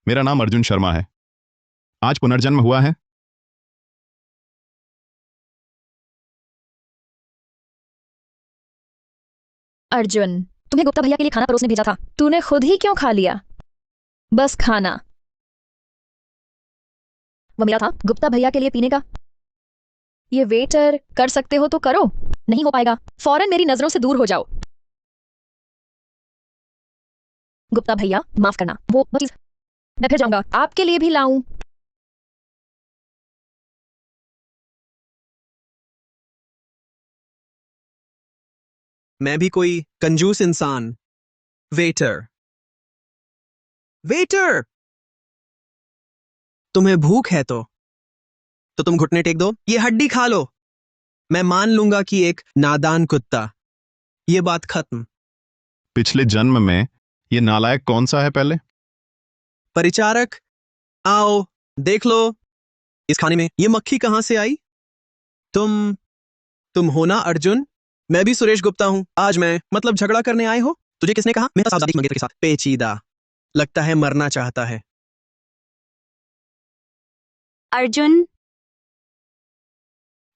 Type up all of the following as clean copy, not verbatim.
मेरा नाम अर्जुन शर्मा है। आज पुनर्जन्म हुआ है। अर्जुन, तुम्हें गुप्ता भैया के लिए खाना परोसने भेजा था, तूने खुद ही क्यों खा लिया? बस खाना। वो मेरा था गुप्ता भैया के लिए पीने का। ये वेटर कर सकते हो तो करो, नहीं हो पाएगा फौरन मेरी नजरों से दूर हो जाओ। गुप्ता भैया माफ करना, वो चीज मैं फिर जाऊंगा, आपके लिए भी लाऊं? मैं भी कोई कंजूस इंसान। वेटर। वेटर। तुम्हें भूख है तो तुम घुटने टेक दो, ये हड्डी खा लो। मैं मान लूंगा कि एक नादान कुत्ता। ये बात खत्म। पिछले जन्म में ये नालायक कौन सा है पहले? परिचारक, आओ देख लो। इस खाने में ये मक्खी कहां से आई? तुम तुम हो ना अर्जुन? मैं भी सुरेश गुप्ता हूं। आज मैं मतलब झगड़ा करने आए हो? तुझे किसने कहा मेरा साथ मंगेतर के साथ? पेचीदा। लगता है मरना चाहता है। अर्जुन,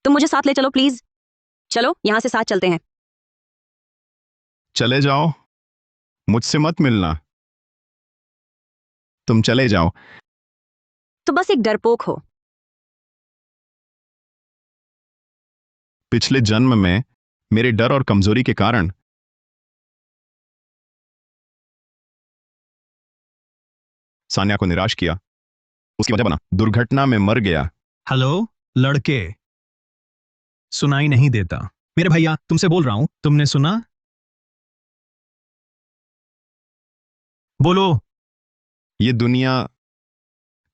तुम मुझे साथ ले चलो प्लीज। चलो यहां से साथ चलते हैं। चले जाओ, मुझसे मत मिलना। तुम चले जाओ। तो बस एक डरपोक हो। पिछले जन्म में मेरे डर और कमजोरी के कारण सान्या को निराश किया, उसकी वजह बना, दुर्घटना में मर गया। हेलो लड़के, सुनाई नहीं देता। मेरे भैया तुमसे बोल रहा हूं, तुमने सुना? बोलो। ये दुनिया,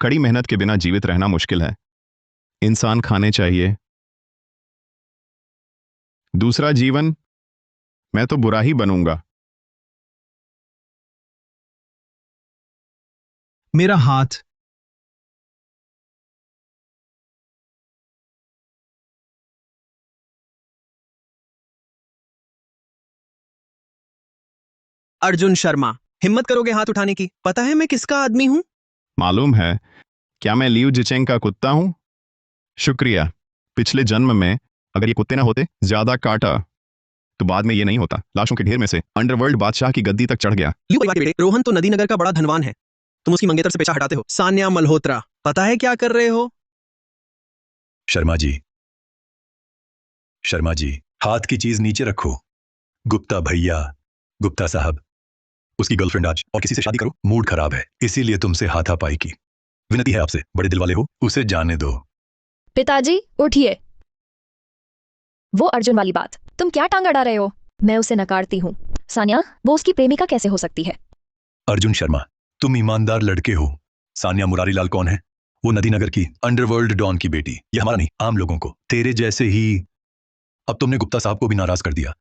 कड़ी मेहनत के बिना जीवित रहना मुश्किल है। इंसान खाने चाहिए। दूसरा जीवन, मैं तो बुरा ही बनूंगा। मेरा हाथ। अर्जुन शर्मा, हिम्मत करोगे हाथ उठाने की? पता है मैं किसका आदमी हूं? मालूम है। क्या मैं लियू जिचेंग का कुत्ता हूं? शुक्रिया। पिछले जन्म में अगर ये कुत्ते ना होते, ज्यादा काटा, तो बाद में ये नहीं होता। लाशों के ढेर में से अंडरवर्ल्ड बादशाह की गद्दी तक चढ़ गया। लियो परिवार के बेटे रोहन तो नदी नगर का बड़ा धनवान है। तुम उसकी मंगेतर से पेशा हटाते हो। सान्या मल्होत्रा, पता है क्या कर रहे हो? शर्मा जी, शर्मा जी, हाथ की चीज नीचे रखो। गुप्ता भैया, गुप्ता साहब, उसकी गर्लफ्रेंड आज और किसी से शादी करो, मूड खराब है, इसीलिए तुमसे हाथापाई की। विनती है आपसे, बड़े दिल वाले हो, उसे जाने दो। पिताजी उठिए। वो अर्जुन वाली बात तुम क्या टांग अड़ा रहे हो? मैं उसे नकारती हूँ। सान्या वो उसकी प्रेमिका कैसे हो सकती है? अर्जुन शर्मा, तुम ईमानदार लड़के हो। सान्या मुरारीलाल कौन है? वो नदी नगर की अंडरवर्ल्ड डॉन की बेटी। ये हमारा नहीं, आम लोगों को, तेरे जैसे ही। अब तुमने गुप्ता साहब को भी नाराज कर दिया।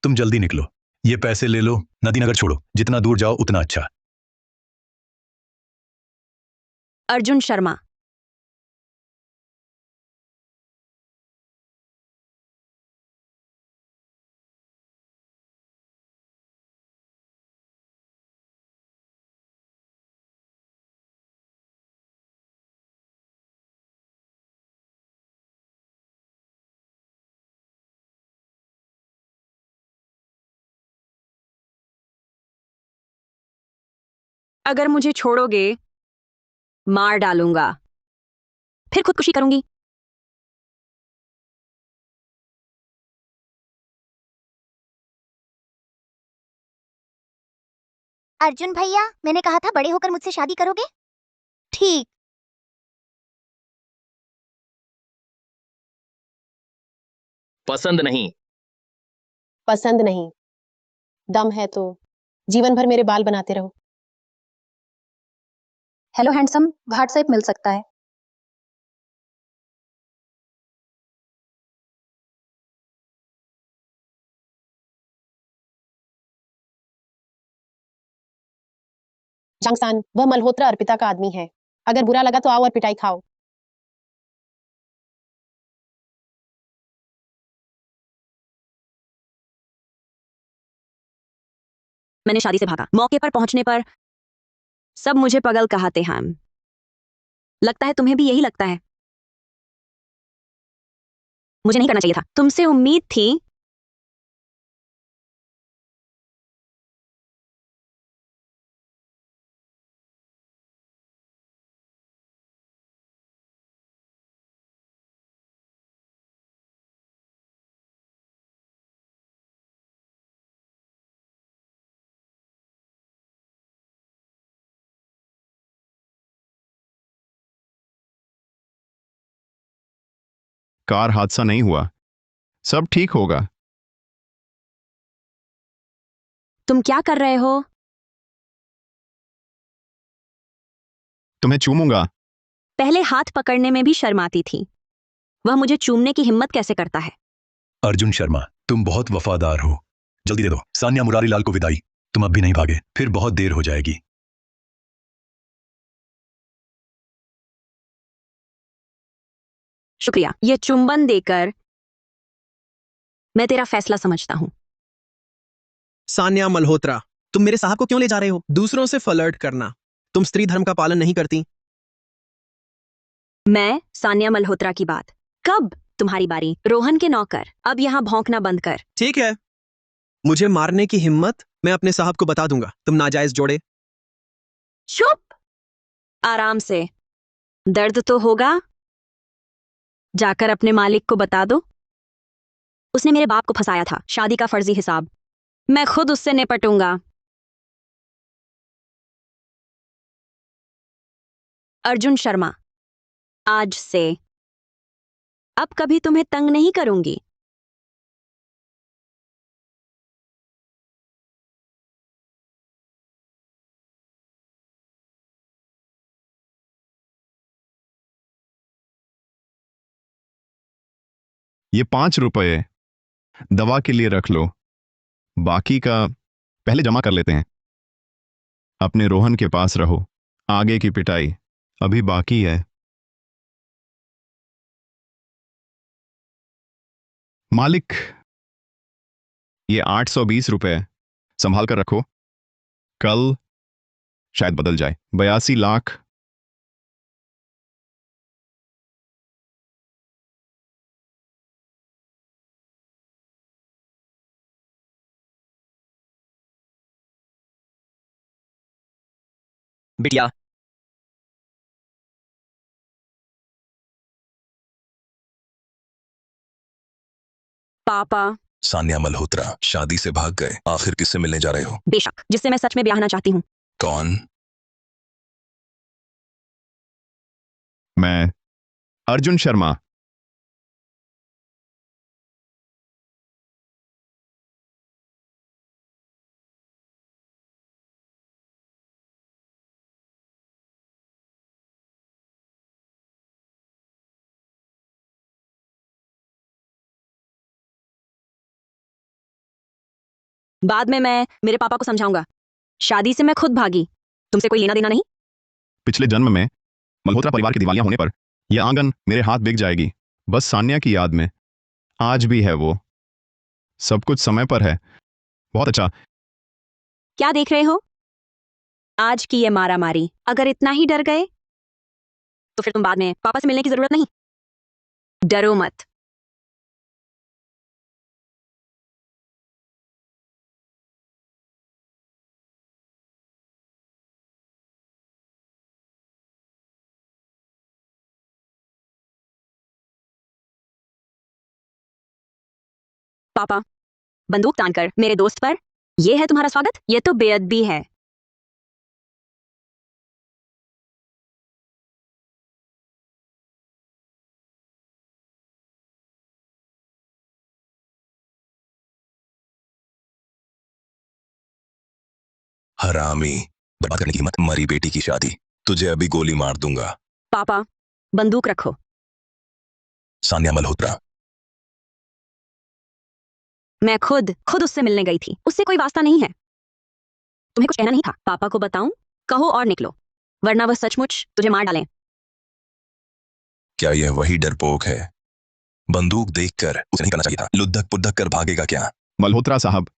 तुम जल्दी निकलो, ये पैसे ले लो, नदी नगर छोड़ो, जितना दूर जाओ उतना अच्छा। अर्जुन शर्मा, अगर मुझे छोड़ोगे मार डालूंगा, फिर खुदकुशी करूंगी। अर्जुन भैया, मैंने कहा था बड़े होकर मुझसे शादी करोगे। ठीक। पसंद नहीं। पसंद नहीं। दम है तो जीवन भर मेरे बाल बनाते रहो। हेलो हैंडसम, व्हाट्सएप मिल सकता है? जंगसान, वह मल्होत्रा अर्पिता का आदमी है। अगर बुरा लगा तो आओ और पिटाई खाओ। मैंने शादी से भागा। मौके पर पहुंचने पर सब मुझे पागल कहते हैं। लगता है तुम्हें भी यही लगता है। मुझे नहीं करना चाहिए था। तुमसे उम्मीद थी। कार हादसा नहीं हुआ, सब ठीक होगा। तुम क्या कर रहे हो? तुम्हें चूमूंगा। पहले हाथ पकड़ने में भी शर्म आती थी। वह मुझे चूमने की हिम्मत कैसे करता है? अर्जुन शर्मा, तुम बहुत वफादार हो। जल्दी दे दो सान्या मुरारी लाल को विदाई। तुम अब भी नहीं भागे, फिर बहुत देर हो जाएगी। शुक्रिया। ये चुंबन देकर मैं तेरा फैसला समझता हूं। सान्या मल्होत्रा, तुम मेरे साहब को क्यों ले जा रहे हो? दूसरों से फ्लर्ट करना। तुम स्त्री धर्म का पालन नहीं करती। मैं सान्या मल्होत्रा की बात। कब तुम्हारी बारी? रोहन के नौकर, अब यहां भौंकना बंद कर। ठीक है, मुझे मारने की हिम्मत मैं अपने साहब को बता दूंगा। तुम नाजायज जोड़े। चुप। आराम से। दर्द तो होगा। जाकर अपने मालिक को बता दो। उसने मेरे बाप को फंसाया था, शादी का फर्जी हिसाब। मैं खुद उससे निपटूंगा। अर्जुन शर्मा, आज से अब कभी तुम्हें तंग नहीं करूंगी। ये 5 रुपए दवा के लिए रख लो, बाकी का पहले जमा कर लेते हैं। अपने रोहन के पास रहो, आगे की पिटाई अभी बाकी है। मालिक, ये 820 रुपए संभाल कर रखो, कल शायद बदल जाए। 82 लाख। बिटिया, पापा। सान्या मल्होत्रा शादी से भाग गए, आखिर किससे मिलने जा रहे हो? बेशक, जिससे मैं सच में ब्याहना चाहती हूँ। कौन? मैं अर्जुन शर्मा। बाद में मैं मेरे पापा को समझाऊंगा। शादी से मैं खुद भागी। तुमसे कोई लेना देना नहीं। पिछले जन्म में मल्होत्रा परिवार के दिवालिया होने पर यह आंगन मेरे हाथ बिक जाएगी, बस सान्या की याद में। आज भी है वो, सब कुछ समय पर है। बहुत अच्छा। क्या देख रहे हो? आज की ये मारा मारी, अगर इतना ही डर गए तो फिर तुम बाद में पापा से मिलने की जरूरत नहीं। डरो मत। पापा, बंदूक तानकर मेरे दोस्त पर यह है तुम्हारा स्वागत? यह तो बेअदबी है। हरामी, बर्बाद करने की हिम्मत। मरी बेटी की शादी, तुझे अभी गोली मार दूंगा। पापा, बंदूक रखो। सान्या मल्होत्रा, मैं खुद उससे मिलने गई थी। उससे कोई वास्ता नहीं है। तुम्हें कुछ कहना नहीं था? पापा को बताऊं? कहो और निकलो, वरना वह सचमुच तुझे मार डालें। क्या यह वही डरपोक है? बंदूक देखकर उसे नहीं करना चाहिए था। लुद्धक पुद्धक कर भागेगा क्या? मल्होत्रा साहब,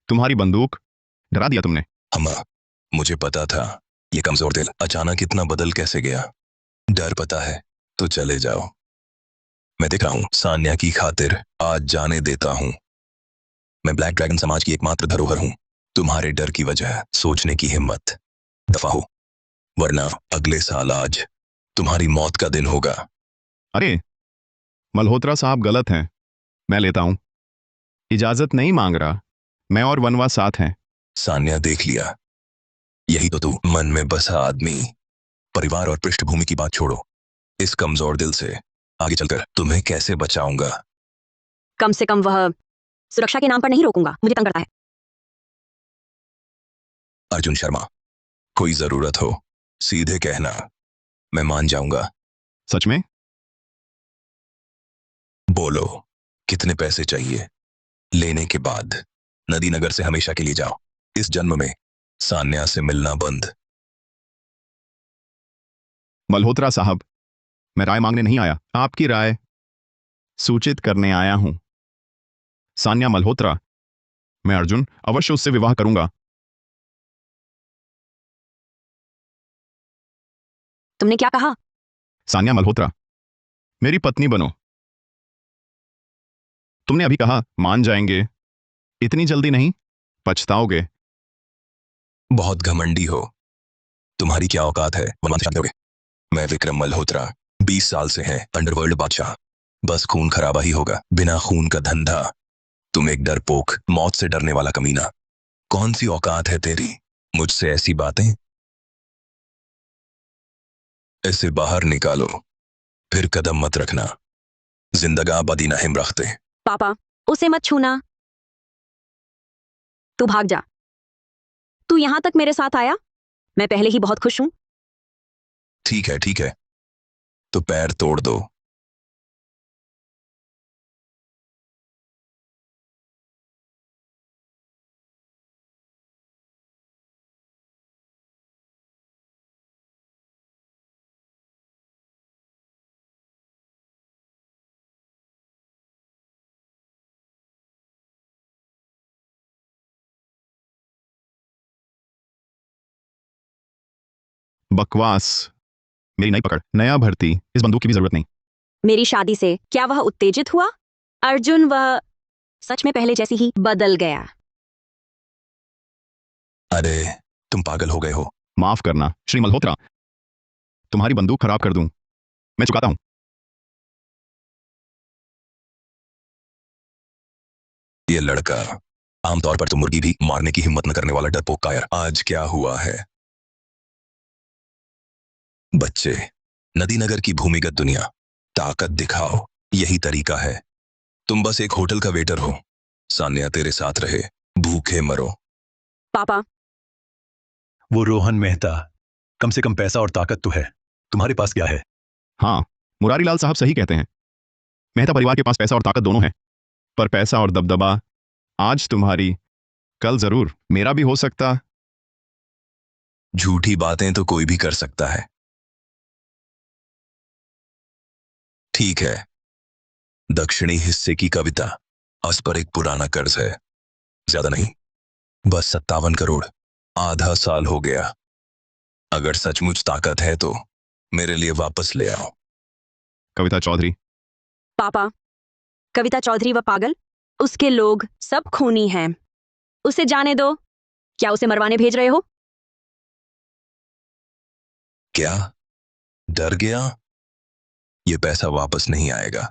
तुम्हारी बंदूक डरा दिया तुमने। अम्मा, मुझे पता था ये कमजोर दिल अचानक इतना बदल कैसे गया? डर पता है तो चले जाओ। मैं देख रहा हूं, सान्या की खातिर आज जाने देता हूं। मैं ब्लैक ड्रैगन समाज की एकमात्र धरोहर हूं। तुम्हारे डर की वजह सोचने की हिम्मत दफा हो, वरना अगले साल आज तुम्हारी मौत का दिन होगा। अरे मल्होत्रा साहब गलत हैं। मैं लेता हूं। इजाजत नहीं मांग रहा। मैं और वनवा साथ हैं। सान्या देख लिया, यही तो तू मन में बसा आदमी। परिवार और पृष्ठभूमि की बात छोड़ो, इस कमजोर दिल से आगे चलकर तुम्हें कैसे बचाऊंगा? कम से कम वह सुरक्षा के नाम पर नहीं रोकूंगा, मुझे तंग करता है। अर्जुन शर्मा, कोई जरूरत हो सीधे कहना, मैं मान जाऊंगा। सच में? बोलो, कितने पैसे चाहिए? लेने के बाद नदी नगर से हमेशा के लिए जाओ। इस जन्म में सान्या से मिलना बंद। मल्होत्रा साहब, मैं राय मांगने नहीं आया, आपकी राय सूचित करने आया हूं। सान्या मल्होत्रा, मैं अर्जुन अवश्य उससे विवाह करूंगा। तुमने क्या कहा? सान्या मल्होत्रा, मेरी पत्नी बनो। तुमने अभी कहा मान जाएंगे। इतनी जल्दी नहीं, पछताओगे। बहुत घमंडी हो। तुम्हारी क्या औकात है वनवान से शादी करोगे? मैं विक्रम मल्होत्रा, 20 साल से है अंडरवर्ल्ड बादशाह। बस खून खराबा ही होगा, बिना खून का धंधा। तुम एक डरपोक, मौत से डरने वाला कमीना। कौन सी औकात है तेरी मुझसे ऐसी बातें? इसे बाहर निकालो, फिर कदम मत रखना। जिंदगा बदी न हिम रखते। पापा, उसे मत छूना। तू भाग जा। तू यहां तक मेरे साथ आया, मैं पहले ही बहुत खुश हूं। ठीक है, तो पैर तोड़ दो। बकवास। मेरी नई पकड़, नया भर्ती, इस बंदूक की भी जरूरत नहीं। मेरी शादी से क्या वह उत्तेजित हुआ? अर्जुन वह सच में पहले जैसी ही बदल गया। अरे तुम पागल हो गए हो। माफ करना श्री मल्होत्रा, तुम्हारी बंदूक खराब कर दूं। मैं चुकाता हूं। ये लड़का, आमतौर पर तो मुर्गी भी मारने की हिम्मत न करने वाला डरपोक कायर, आज क्या हुआ है? बच्चे, नदी नगर की भूमिगत दुनिया, ताकत दिखाओ, यही तरीका है। तुम बस एक होटल का वेटर हो। सान्या तेरे साथ रहे, भूखे मरो। पापा, वो रोहन मेहता, कम से कम पैसा और ताकत तो है। तुम्हारे पास क्या है? हाँ, मुरारीलाल साहब सही कहते हैं। मेहता परिवार के पास पैसा और ताकत दोनों है, पर पैसा और दबदबा आज तुम्हारी, कल जरूर मेरा भी हो सकता। झूठी बातें तो कोई भी कर सकता है। ठीक है, दक्षिणी हिस्से की कविता उस पर एक पुराना कर्ज है। ज्यादा नहीं, बस 57 करोड़। आधा साल हो गया। अगर सचमुच ताकत है तो मेरे लिए वापस ले आओ। कविता चौधरी। पापा, कविता चौधरी व पागल, उसके लोग सब खूनी हैं। उसे जाने दो। क्या उसे मरवाने भेज रहे हो? क्या डर गया? ये पैसा वापस नहीं आएगा।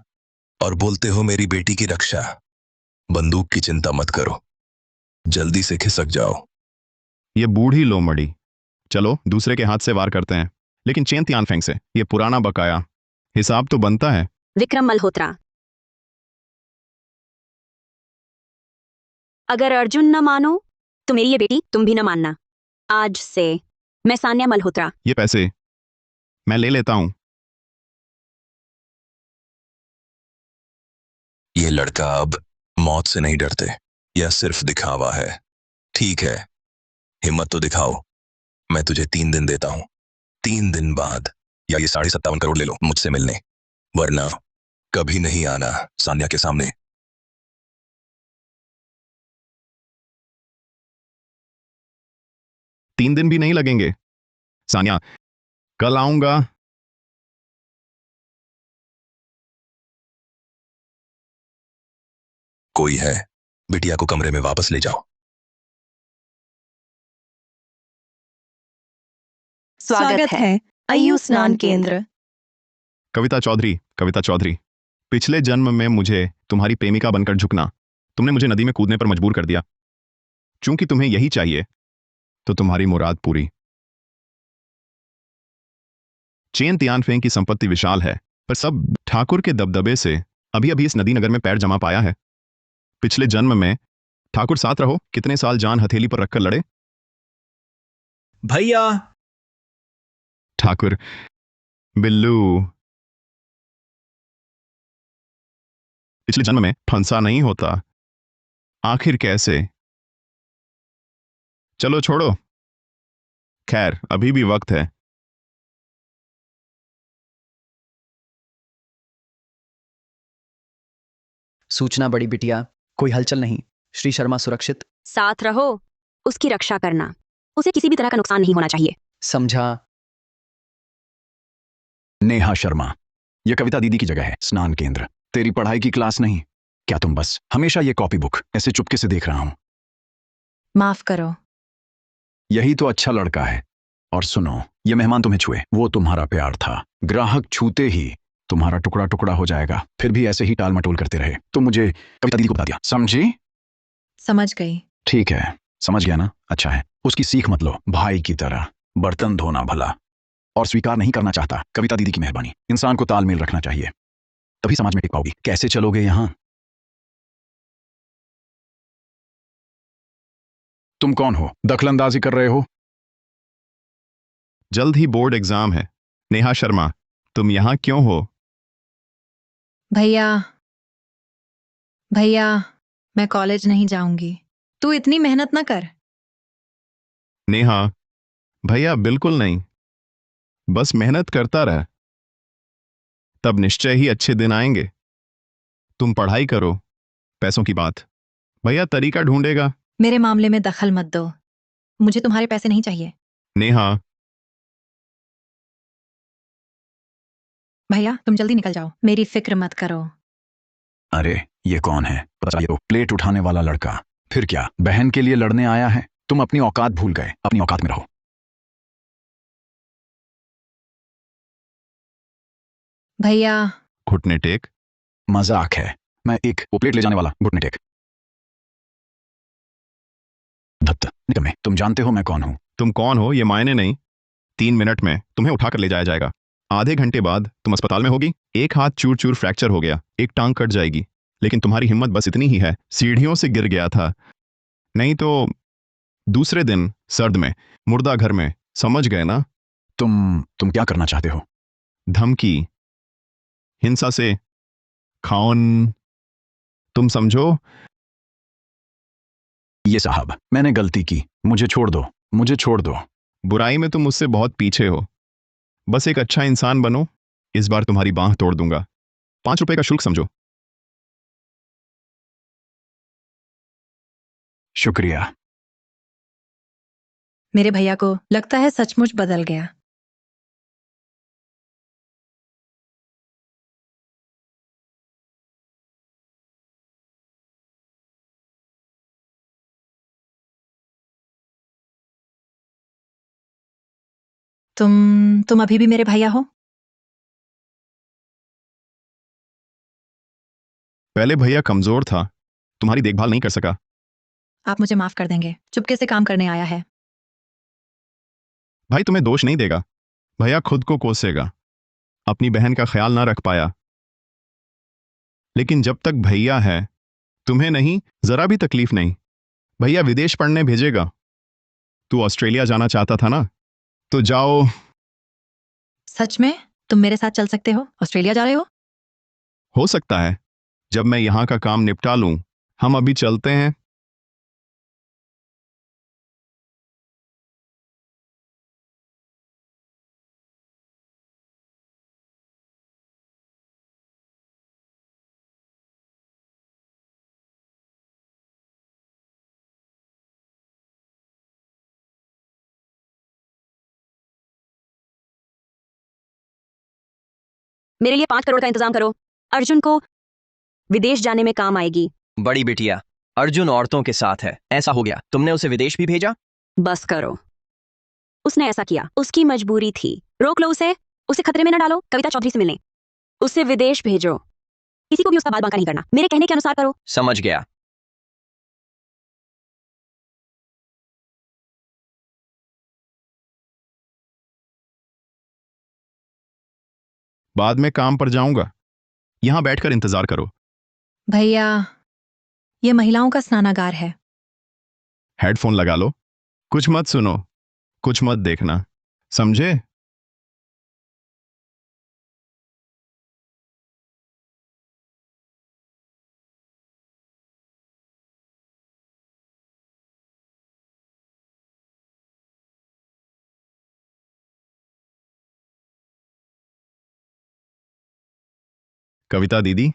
और बोलते हो मेरी बेटी की रक्षा। बंदूक की चिंता मत करो, जल्दी से खिसक जाओ। ये बूढ़ी लोमड़ी। चलो दूसरे के हाथ से वार करते हैं, लेकिन चेन तियानफेंग से। ये पुराना बकाया हिसाब तो बनता है। विक्रम मल्होत्रा, अगर अर्जुन न मानो तो मेरी ये बेटी तुम भी न मानना। आज से मैं सान्या मल्होत्रा। ये पैसे मैं ले लेता हूं। ये लड़का अब मौत से नहीं डरते, यह सिर्फ दिखावा है। ठीक है, हिम्मत तो दिखाओ। मैं तुझे 3 दिन देता हूं। 3 दिन बाद या ये 57.5 करोड़ ले लो मुझसे मिलने, वरना कभी नहीं आना सान्या के सामने। 3 दिन भी नहीं लगेंगे। सानिया, कल आऊंगा। कोई है? बिटिया को कमरे में वापस ले जाओ। स्वागत है आयु स्नान केंद्र। कविता चौधरी, कविता चौधरी, पिछले जन्म में मुझे तुम्हारी प्रेमिका बनकर झुकना, तुमने मुझे नदी में कूदने पर मजबूर कर दिया। चूंकि तुम्हें यही चाहिए, तो तुम्हारी मुराद पूरी। चेन तियानफेंग की संपत्ति विशाल है, पर सब ठाकुर के दबदबे से अभी अभी इस नदी नगर में पैर जमा पाया है। पिछले जन्म में ठाकुर साथ रहो, कितने साल जान हथेली पर रखकर लड़े। भैया, ठाकुर, बिल्लू, पिछले जन्म में फंसा नहीं होता, आखिर कैसे? चलो छोड़ो, खैर अभी भी वक्त है। सूचना बड़ी बिटिया, कोई हलचल नहीं। श्री शर्मा सुरक्षित। साथ रहो, उसकी रक्षा करना। उसे किसी भी तरह का नुकसान नहीं होना चाहिए। समझा। नेहा शर्मा, यह कविता दीदी की जगह है। स्नान केंद्र, तेरी पढ़ाई की क्लास नहीं। क्या तुम बस हमेशा ये कॉपी बुक ऐसे चुपके से देख रहा हूं? माफ करो। यही तो अच्छा लड़का है। और सुनो, ये मेहमान तुम्हें छुए, वो तुम्हारा प्यार था। ग्राहक छूते ही तुम्हारा टुकड़ा टुकड़ा हो जाएगा। फिर भी ऐसे ही टाल मटोल करते रहे तो मुझे कविता दीदी को बता दिया, समझी? समझ गई। ठीक है, समझ गया ना? अच्छा है। उसकी सीख मत लो, भाई की तरह बर्तन धोना भला। और स्वीकार नहीं करना चाहता, कविता दीदी की मेहरबानी। इंसान को तालमेल रखना चाहिए, तभी समाज में टिक पाओगी। कैसे चलोगे यहां? तुम कौन हो? दखलंदाजी कर रहे हो? जल्द ही बोर्ड एग्जाम है। नेहा शर्मा, तुम यहां क्यों हो? भैया, भैया, मैं कॉलेज नहीं जाऊंगी। तू इतनी मेहनत ना कर। नेहा, भैया बिल्कुल नहीं, बस मेहनत करता रह, तब निश्चय ही अच्छे दिन आएंगे। तुम पढ़ाई करो, पैसों की बात भैया तरीका ढूंढेगा। मेरे मामले में दखल मत दो। मुझे तुम्हारे पैसे नहीं चाहिए। नेहा, भैया तुम जल्दी निकल जाओ, मेरी फिक्र मत करो। अरे ये कौन है? पता चाहिए तो। प्लेट उठाने वाला लड़का। फिर क्या, बहन के लिए लड़ने आया है? तुम अपनी औकात भूल गए, अपनी औकात में रहो। भैया, घुटने टेक। मजाक है। मैं एक वो प्लेट ले जाने वाला, घुटने टेक। धत्त निकम्मे, तुम जानते हो मैं कौन हूं? तुम कौन हो ये मायने नहीं, 3 मिनट में तुम्हें उठाकर ले जाया जाएगा। आधे घंटे बाद तुम अस्पताल में होगी। एक हाथ चूर चूर फ्रैक्चर हो गया, एक टांग कट जाएगी, लेकिन तुम्हारी हिम्मत बस इतनी ही है, सीढ़ियों से गिर गया था। नहीं तो दूसरे दिन सर्द में, मुर्दा घर में, समझ गए ना? तुम क्या करना चाहते हो? धमकी, हिंसा से, खाओन, तुम समझो। ये साहब, मैंने गलती की, मुझे छोड़ दो, मुझे छोड़ दो। बुराई में तुम मुझसे बहुत पीछे हो, बस एक अच्छा इंसान बनो, इस बार तुम्हारी बांह तोड़ दूंगा। 5 रुपए का शुल्क समझो। शुक्रिया। मेरे भैया को लगता है सचमुच बदल गया। तुम अभी भी मेरे भैया हो? पहले भैया कमजोर था, तुम्हारी देखभाल नहीं कर सका। आप मुझे माफ कर देंगे, चुपके से काम करने आया है। भाई तुम्हें दोष नहीं देगा, भैया खुद को कोसेगा, अपनी बहन का ख्याल ना रख पाया। लेकिन जब तक भैया है, तुम्हें नहीं, जरा भी तकलीफ नहीं। भैया विदेश पढ़ने भेजेगा। तू ऑस्ट्रेलिया जाना चाहता था ना, तो जाओ। सच में? तुम मेरे साथ चल सकते हो? ऑस्ट्रेलिया जा रहे हो सकता है, जब मैं यहां का काम निपटा लूं। हम अभी चलते हैं। मेरे लिए 5 करोड़ का इंतजाम करो। अर्जुन को विदेश जाने में काम आएगी। बड़ी बिटिया, अर्जुन औरतों के साथ है, ऐसा हो गया, तुमने उसे विदेश भी भेजा? बस करो। उसने ऐसा किया, उसकी मजबूरी थी। रोक लो उसे। उसे खतरे में न डालो। कविता चौधरी से मिलने उसे विदेश भेजो। किसी को भी उसका बाल बांका नहीं करना। मेरे कहने के अनुसार करो। समझ गया। बाद में काम पर जाऊंगा, यहां बैठकर इंतजार करो। भैया, ये महिलाओं का स्नानागार है। हेडफोन लगा लो, कुछ मत सुनो, कुछ मत देखना, समझे? कविता दीदी,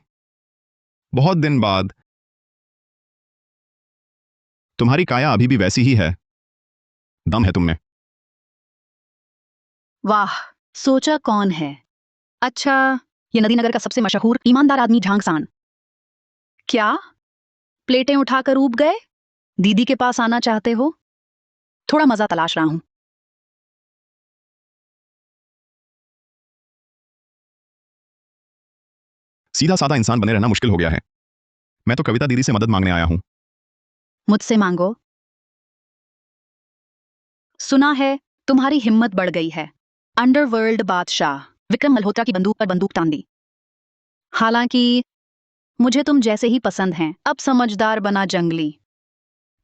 बहुत दिन बाद। तुम्हारी काया अभी भी वैसी ही है, दम है तुम में। वाह, सोचा कौन है? अच्छा, ये नदीनगर का सबसे मशहूर ईमानदार आदमी झांगसान। क्या प्लेटें उठाकर ऊब गए? दीदी के पास आना चाहते हो? थोड़ा मजा तलाश रहा हूं। सीधा साधा इंसान बने रहना मुश्किल हो गया है। मैं तो कविता दीदी से मदद मांगने आया हूं। मुझसे मांगो। सुना है तुम्हारी हिम्मत बढ़ गई है। अंडरवर्ल्ड बादशाह विक्रम मल्होत्रा की बंदूक पर बंदूक तान दी। हालांकि मुझे तुम जैसे ही पसंद हैं। अब समझदार बना जंगली।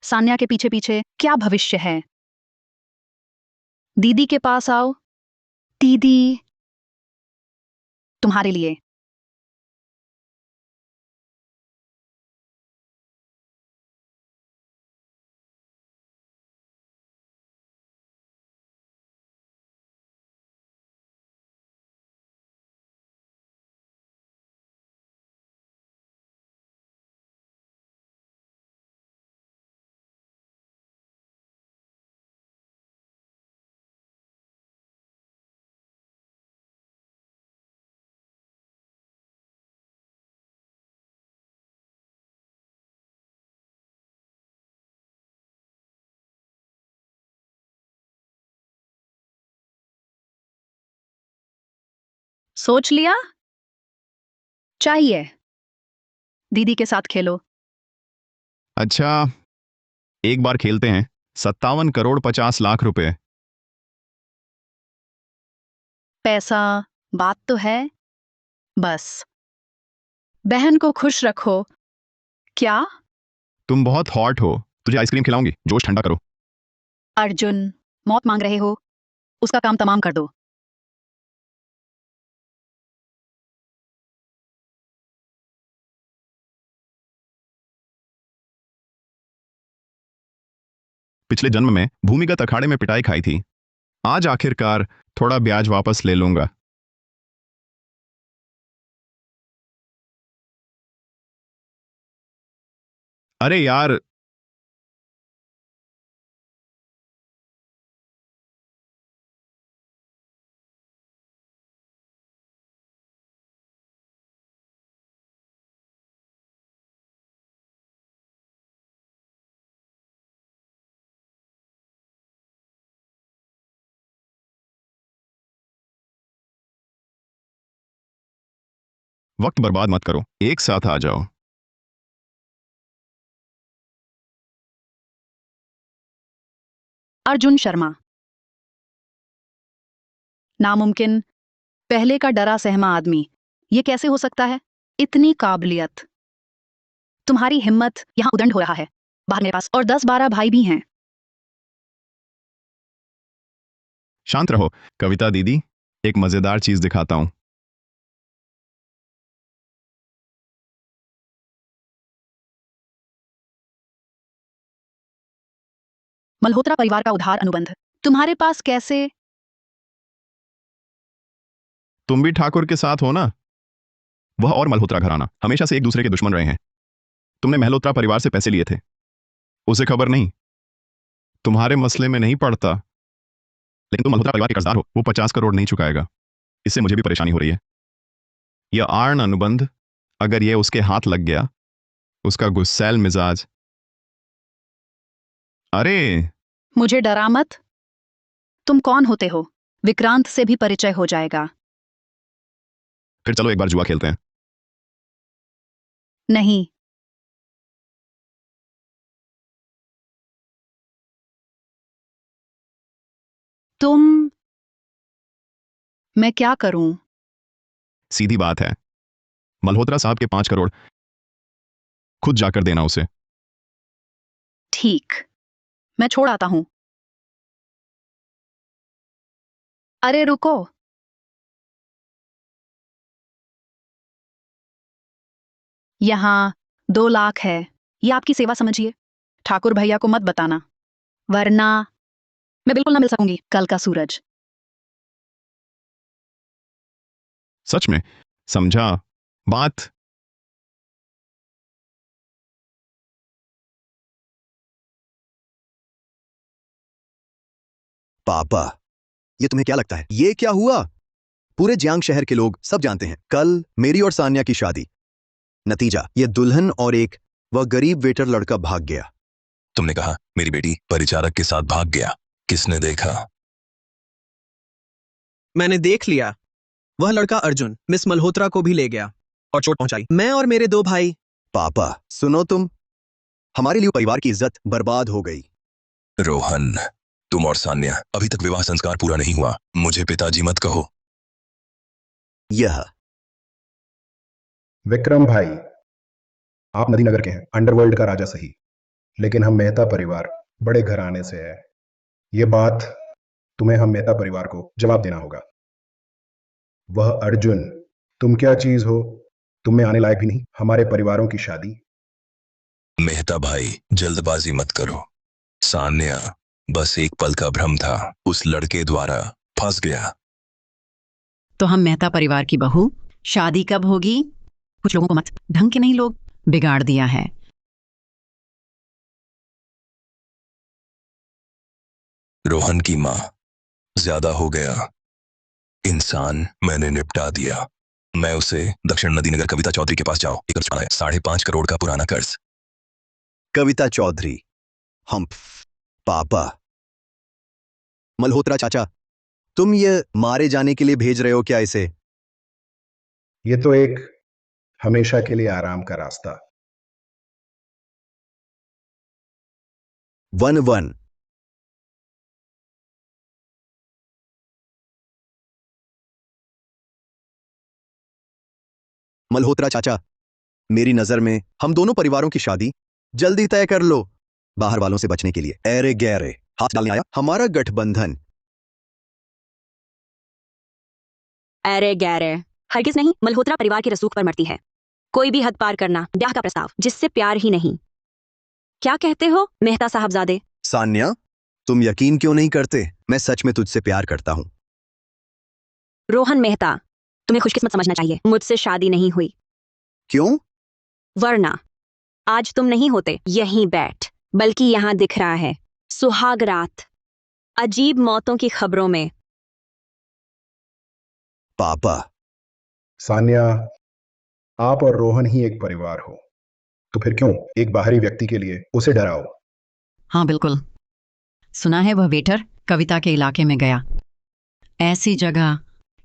सान्या के पीछे पीछे क्या भविष्य है? दीदी के पास आओ। दीदी, तुम्हारे लिए। सोच लिया? चाहिए दीदी के साथ खेलो। अच्छा, एक बार खेलते हैं। 57 करोड़ 50 लाख रुपए। पैसा बात तो है, बस बहन को खुश रखो। क्या तुम बहुत हॉट हो, तुझे आइसक्रीम खिलाऊंगी, जोश ठंडा करो। अर्जुन, मौत मांग रहे हो? उसका काम तमाम कर दो। पिछले जन्म में भूमिगत अखाड़े में पिटाई खाई थी, आज आखिरकार थोड़ा ब्याज वापस ले लूंगा। अरे यार, वक्त बर्बाद मत करो, एक साथ आ जाओ। अर्जुन शर्मा। नामुमकिन। पहले का डरा सहमा आदमी। ये कैसे हो सकता है? इतनी काबिलियत। तुम्हारी हिम्मत यहां उदंड हो रहा है। बाहर मेरे पास और 10-12 भाई भी हैं। शांत रहो कविता दीदी, एक मजेदार चीज दिखाता हूं। मल्होत्रा परिवार का उधार अनुबंध तुम्हारे पास कैसे? तुम भी ठाकुर के साथ हो ना? वह और मल्होत्रा घराना हमेशा से एक दूसरे के दुश्मन रहे हैं। तुमने मल्होत्रा परिवार से पैसे लिए थे, उसे खबर नहीं। तुम्हारे मसले में नहीं पड़ता, लेकिन तुम मल्होत्रा परिवार के कर्जदार हो। वो 50 करोड़ नहीं चुकाएगा, इससे मुझे भी परेशानी हो रही है। यह आर्ण अनुबंध, अगर यह उसके हाथ लग गया, उसका गुस्सैल मिजाज। अरे मुझे डरा मत। तुम कौन होते हो? विक्रांत से भी परिचय हो जाएगा। फिर चलो एक बार जुआ खेलते हैं। नहीं। तुम। मैं क्या करूं? सीधी बात है, मल्होत्रा साहब के 5 करोड़ खुद जाकर देना उसे। ठीक, मैं छोड़ आता हूं। अरे रुको। यहाँ 2 लाख है। ये आपकी सेवा समझिए। ठाकुर भैया को मत बताना, वरना मैं बिल्कुल ना मिल सकूंगी कल का सूरज। सच में समझा बात। पापा, ये तुम्हें क्या लगता है ये क्या हुआ? पूरे जियांग शहर के लोग सब जानते हैं, कल मेरी और सान्या की शादी। नतीजा, ये दुल्हन और एक वह गरीब वेटर लड़का भाग गया। तुमने कहा मेरी बेटी परिचारक के साथ भाग गया। किसने देखा? मैंने देख लिया। वह लड़का अर्जुन मिस मल्होत्रा को भी ले गया और चोट पहुंचाई। मैं और मेरे 2 भाई। पापा सुनो, तुम हमारे लिए परिवार की इज्जत बर्बाद हो गई। रोहन, तुम और सान्या, अभी तक विवाह संस्कार पूरा नहीं हुआ। मुझे पिताजी मत कहो। यह विक्रम भाई, आप नदीनगर के हैं, अंडरवर्ल्ड का राजा सही, लेकिन हम मेहता परिवार बड़े घराने से है। ये बात तुम्हें हम मेहता परिवार को जवाब देना होगा। वह अर्जुन, तुम क्या चीज हो? तुम में आने लायक भी नहीं। हमारे परिवारों की शादी। मेहता भाई, जल्दबाजी मत करो। सान्या बस एक पल का भ्रम था, उस लड़के द्वारा फंस गया। तो हम मेहता परिवार की बहू, शादी कब होगी? कुछ लोगों को मत, ढंग के नहीं लोग, बिगाड़ दिया है। रोहन की माँ, ज्यादा हो गया। इंसान मैंने निपटा दिया। मैं उसे दक्षिण नदीनगर कविता चौधरी के पास जाओ, एक कर्ज पड़ा है 5.5 करोड़ का पुराना कर्ज। कविता चौधरी? हम पापा, मल्होत्रा चाचा, तुम ये मारे जाने के लिए भेज रहे हो क्या इसे? ये तो एक हमेशा के लिए आराम का रास्ता। 1-1। मल्होत्रा चाचा, मेरी नजर में हम दोनों परिवारों की शादी जल्दी तय कर लो, बाहर वालों से बचने के लिए। ऐरे गहरे हाथ डालने आया हमारा गठबंधन। अरे गैरे, हरगिज नहीं। मल्होत्रा परिवार की रसूख पर मरती है। कोई भी हद पार करना, ब्याह का प्रस्ताव जिससे प्यार ही नहीं। क्या कहते हो मेहता साहबजादे? सान्या, तुम यकीन क्यों नहीं करते? मैं सच में तुझसे प्यार करता हूं। रोहन मेहता, तुम्हें खुशकिस्मत समझना चाहिए, मुझसे शादी नहीं हुई। क्यों? वरना आज तुम नहीं होते यहीं बैठ, बल्कि यहां दिख रहा है सुहाग रात, अजीब मौतों की खबरों में। पापा, सान्या, आप और रोहन ही एक परिवार हो, तो फिर क्यों एक बाहरी व्यक्ति के लिए उसे डराओ? हाँ बिल्कुल, सुना है वह वेटर कविता के इलाके में गया। ऐसी जगह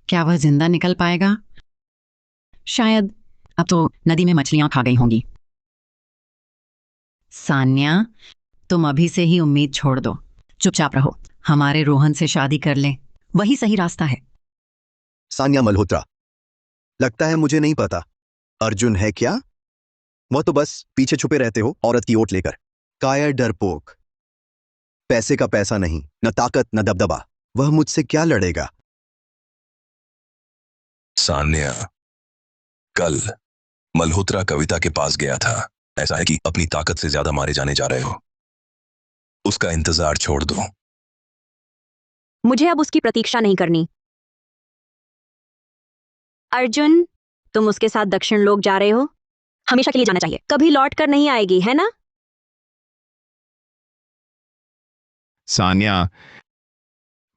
क्या वह जिंदा निकल पाएगा? शायद अब तो नदी में मछलियां खा गई होंगी। सान्या, तुम अभी से ही उम्मीद छोड़ दो, चुपचाप रहो, हमारे रोहन से शादी कर ले, वही सही रास्ता है। सान्या मल्होत्रा, लगता है मुझे नहीं पता अर्जुन है क्या? वह तो बस पीछे छुपे रहते हो औरत की ओट लेकर। कायर डरपोक, पैसे का पैसा नहीं, न ताकत न दबदबा, वह मुझसे क्या लड़ेगा? सान्या, कल मल्होत्रा कविता के पास गया था। ऐसा है कि अपनी ताकत से ज्यादा मारे जाने जा रहे हो। उसका इंतजार छोड़ दो। मुझे अब उसकी प्रतीक्षा नहीं करनी। अर्जुन, तुम उसके साथ दक्षिण लोक जा रहे हो, हमेशा के लिए जाना चाहिए, कभी लौट कर नहीं आएगी, है ना? सान्या,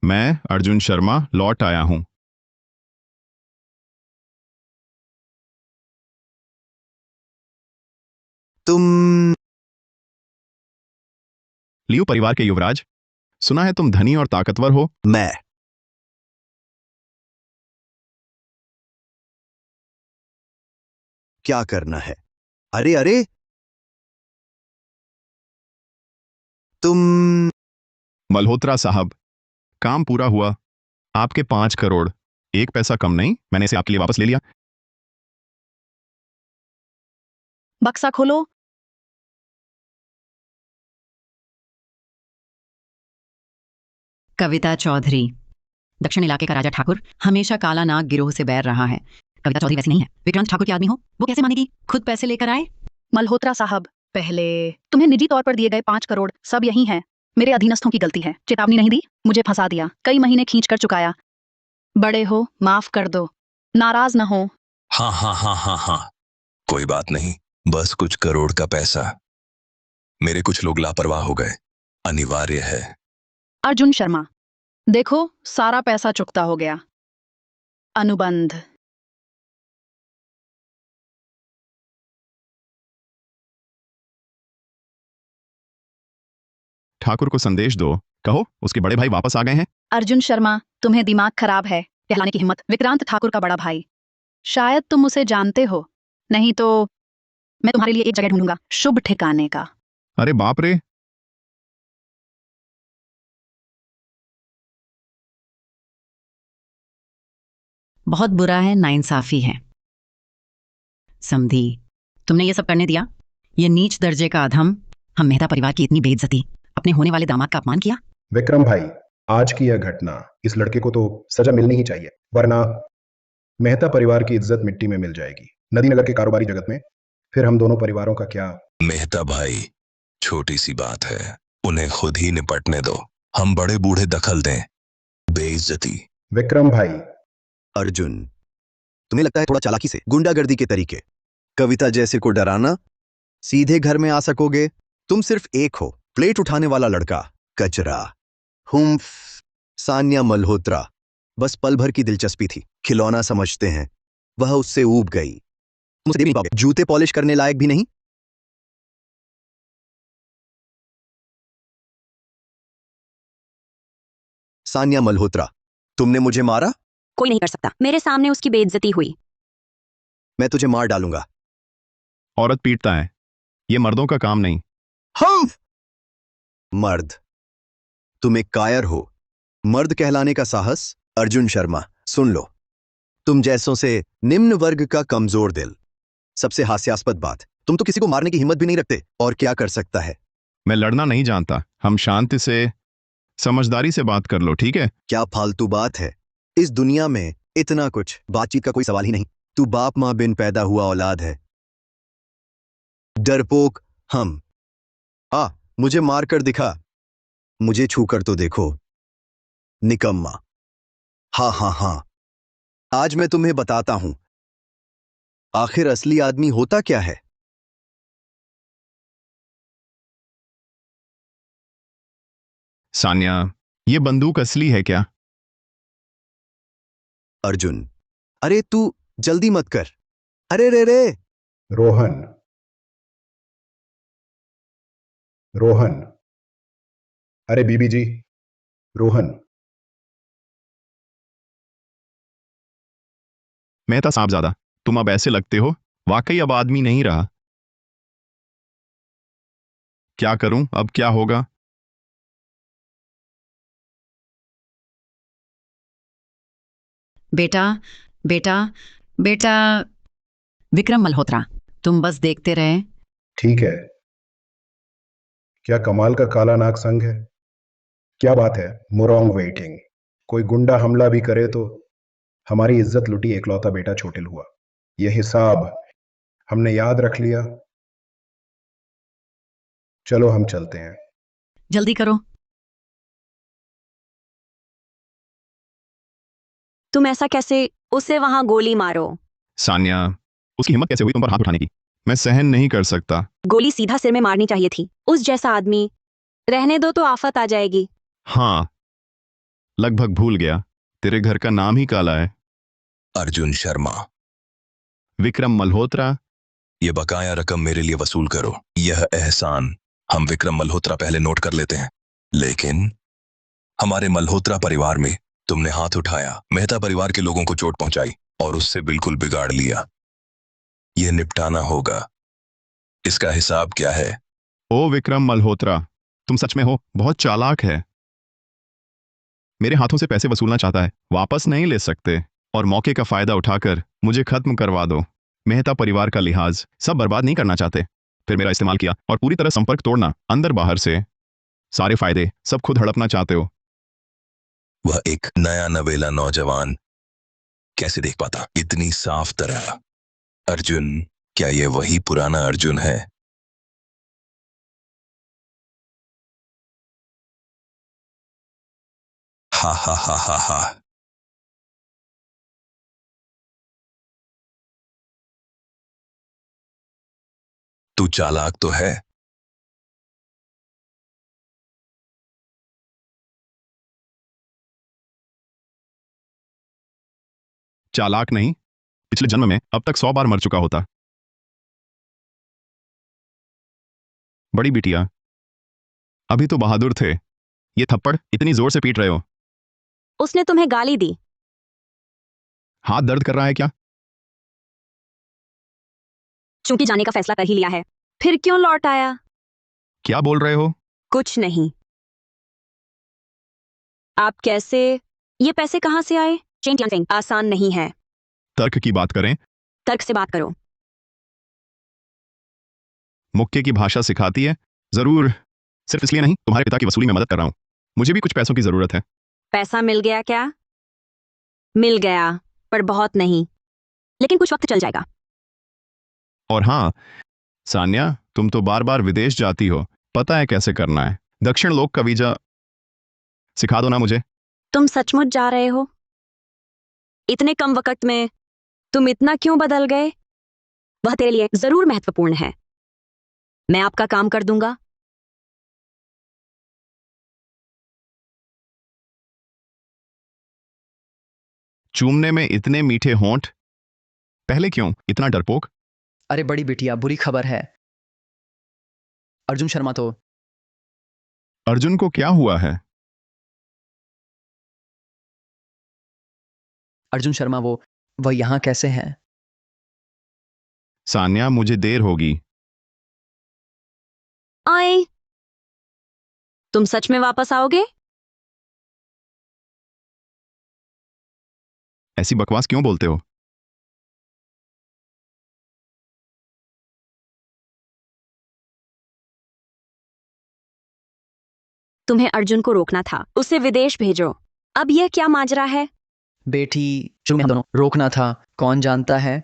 मैं अर्जुन शर्मा लौट आया हूं। तुम लियो परिवार के युवराज, सुना है तुम धनी और ताकतवर हो। मैं क्या करना है? अरे अरे, तुम मल्होत्रा साहब, काम पूरा हुआ। आपके 5 करोड़, एक पैसा कम नहीं। मैंने इसे आपके लिए वापस ले लिया। बक्सा खोलो। कविता चौधरी, दक्षिण इलाके का राजा ठाकुर, हमेशा काला नाग गिरोह से बैर रहा है। कविता चौधरी वैसी नहीं है। विक्रांत ठाकुर की आदमी हो, वो कैसे मानेगी? खुद पैसे लेकर आए। मल्होत्रा साहब, पहले तुम्हें निजी तौर पर दिए गए 5 करोड़ सब यही हैं। मेरे अधीनस्थों की गलती है। चेतावनी नहीं दी, मुझे फंसा दिया, कई महीने खींच कर चुकाया। बड़े हो, माफ कर दो, नाराज न हो। हाँ हाँ हाँ हाँ हाँ, कोई बात नहीं, बस कुछ करोड़ का पैसा। मेरे कुछ लोग लापरवाह हो गए, अनिवार्य है। अर्जुन शर्मा, देखो सारा पैसा चुकता हो गया। अनुबंध। ठाकुर को संदेश दो, कहो उसके बड़े भाई वापस आ गए हैं। अर्जुन शर्मा, तुम्हें दिमाग खराब है। कहलाने की हिम्मत। विक्रांत ठाकुर का बड़ा भाई। शायद तुम उसे जानते हो, नहीं तो मैं तुम्हारे लिए एक जगह ढूंढूंगा शुभ ठिकाने का। अरे बाप रे, बहुत बुरा है, नाइंसाफी है। समधी, तुमने ये सब करने दिया? ये नीच दर्जे का अधम, हम मेहता परिवार की इतनी बेइज्जती, अपने होने वाले दामाद का अपमान किया। विक्रम भाई, आज की यह घटना, इस लड़के को तो सजा मिलनी ही चाहिए, वरना मेहता परिवार की इज्जत मिट्टी में मिल जाएगी नदी नगर के कारोबारी जगत में। फिर हम दोनों परिवारों का क्या? मेहता भाई, छोटी सी बात है, उन्हें खुद ही निपटने दो, हम बड़े बूढ़े दखल दें। बेइज्जती। विक्रम भाई। अर्जुन, तुम्हें लगता है थोड़ा चालाकी से गुंडागर्दी के तरीके कविता जैसे को डराना, सीधे घर में आ सकोगे? तुम सिर्फ एक हो, प्लेट उठाने वाला लड़का, कचरा। हुम्फ, सान्या मल्होत्रा, बस पल भर की दिलचस्पी थी, खिलौना समझते हैं, वह उससे ऊब गई। तुम उसे दे नहीं पाओगे, जूते पॉलिश करने लायक भी नहीं। सान्या मल्होत्रा, तुमने मुझे मारा? कोई नहीं कर सकता, मेरे सामने उसकी बेइज्जती हुई। मैं तुझे मार डालूंगा। औरत पीटता है, ये मर्दों का काम नहीं। हम मर्द, तुम एक कायर हो। मर्द कहलाने का साहस? अर्जुन शर्मा, सुन लो, तुम जैसों से निम्न वर्ग का कमजोर दिल। सबसे हास्यास्पद बात, तुम तो किसी को मारने की हिम्मत भी नहीं रखते, और क्या कर सकता है? मैं लड़ना नहीं जानता, हम शांति से, समझदारी से बात कर लो, ठीक है? क्या फालतू बात है, इस दुनिया में इतना कुछ, बातचीत का कोई सवाल ही नहीं। तू बाप मां बिन पैदा हुआ औलाद है। डरपोक हम। मुझे मार कर दिखा, मुझे छू कर तो देखो, निकम्मा। हाँ हाँ हाँ, आज मैं तुम्हें बताता हूं, आखिर असली आदमी होता क्या है। सान्या, ये बंदूक असली है क्या? अर्जुन, अरे तू जल्दी मत कर। अरे रे रे। रोहन, रोहन, अरे बीबी जी, रोहन। मेहता साहबजादा, तुम अब ऐसे लगते हो वाकई अब आदमी नहीं रहा। क्या करूं, अब क्या होगा? बेटा बेटा बेटा, विक्रम मल्होत्रा, तुम बस देखते रहे। ठीक है, क्या कमाल का काला नाग संग है। क्या बात है, मोरॉन्ग वेटिंग। कोई गुंडा हमला भी करे तो हमारी इज्जत लुटी एकलौता बेटा छोटिल हुआ। यह हिसाब हमने याद रख लिया। चलो हम चलते हैं। जल्दी करो। तुम ऐसा कैसे? उसे वहां गोली मारो। सान्या, उसकी हिम्मत कैसे हुई तुम पर हाथ उठाने की? मैं सहन नहीं कर सकता। गोली सीधा सिर में मारनी चाहिए थी, उस जैसा आदमी। रहने दो तो आफत आ जाएगी। हाँ, लगभग भूल गया, तेरे घर का नाम ही काला है। अर्जुन शर्मा। विक्रम मल्होत्रा, ये बकाया रकम मेरे लिए वसूल करो। यह एहसान हम विक्रम मल्होत्रा पहले नोट कर लेते हैं, लेकिन हमारे मल्होत्रा परिवार में तुमने हाथ उठाया, मेहता परिवार के लोगों को चोट पहुंचाई और उससे बिल्कुल बिगाड़ लिया। यह निपटाना होगा। इसका हिसाब क्या है? ओ विक्रम मल्होत्रा, तुम सच में हो बहुत चालाक है। मेरे हाथों से पैसे वसूलना चाहता है, वापस नहीं ले सकते, और मौके का फायदा उठाकर मुझे खत्म करवा दो। मेहता परिवार का लिहाज सब बर्बाद नहीं करना चाहते, फिर मेरा इस्तेमाल किया और पूरी तरह संपर्क तोड़ना, अंदर बाहर से सारे फायदे सब खुद हड़पना चाहते हो। वह एक नया नवेला नौजवान कैसे देख पाता इतनी साफ तरह? अर्जुन, क्या यह वही पुराना अर्जुन है? हा हा हा हा हा। तू चालाक तो है। चालाक नहीं, पिछले जन्म में अब तक 100 बार मर चुका होता। बड़ी बिटिया, अभी तो बहादुर थे, ये थप्पड़ इतनी जोर से पीट रहे हो। उसने तुम्हें गाली दी। हाथ दर्द कर रहा है क्या? चूंकि जाने का फैसला कर ही लिया है, फिर क्यों लौट आया? क्या बोल रहे हो? कुछ नहीं। आप कैसे, ये पैसे कहां से आए? चेंटियन आसान नहीं है। तर्क की बात करें, तर्क से बात करो। मुक्के की भाषा सिखाती है? जरूर, सिर्फ इसलिए नहीं, तुम्हारे पिता की वसूली में मदद कर रहा हूं। मुझे भी कुछ पैसों की जरूरत है। पैसा मिल गया क्या? मिल गया, पर बहुत नहीं, लेकिन कुछ वक्त चल जाएगा। और हाँ सान्या, तुम तो बार बार विदेश जाती हो, पता है कैसे करना है। दक्षिण लोक का वीजा सिखा दो ना मुझे। तुम सचमुच जा रहे हो? इतने कम वक्त में तुम इतना क्यों बदल गए? वह तेरे लिए जरूर महत्वपूर्ण है। मैं आपका काम कर दूंगा। चूमने में इतने मीठे होंठ, पहले क्यों इतना डरपोक? अरे बड़ी बिटिया, बुरी खबर है। अर्जुन शर्मा तो अर्जुन को क्या हुआ है? अर्जुन शर्मा वह यहां कैसे है? सान्या, मुझे देर होगी। आए। तुम सच में वापस आओगे? ऐसी बकवास क्यों बोलते हो? तुम्हें अर्जुन को रोकना था, उसे विदेश भेजो। अब यह क्या माजरा है? बेटी, शुरू में हम दोनों रोकना था, कौन जानता है।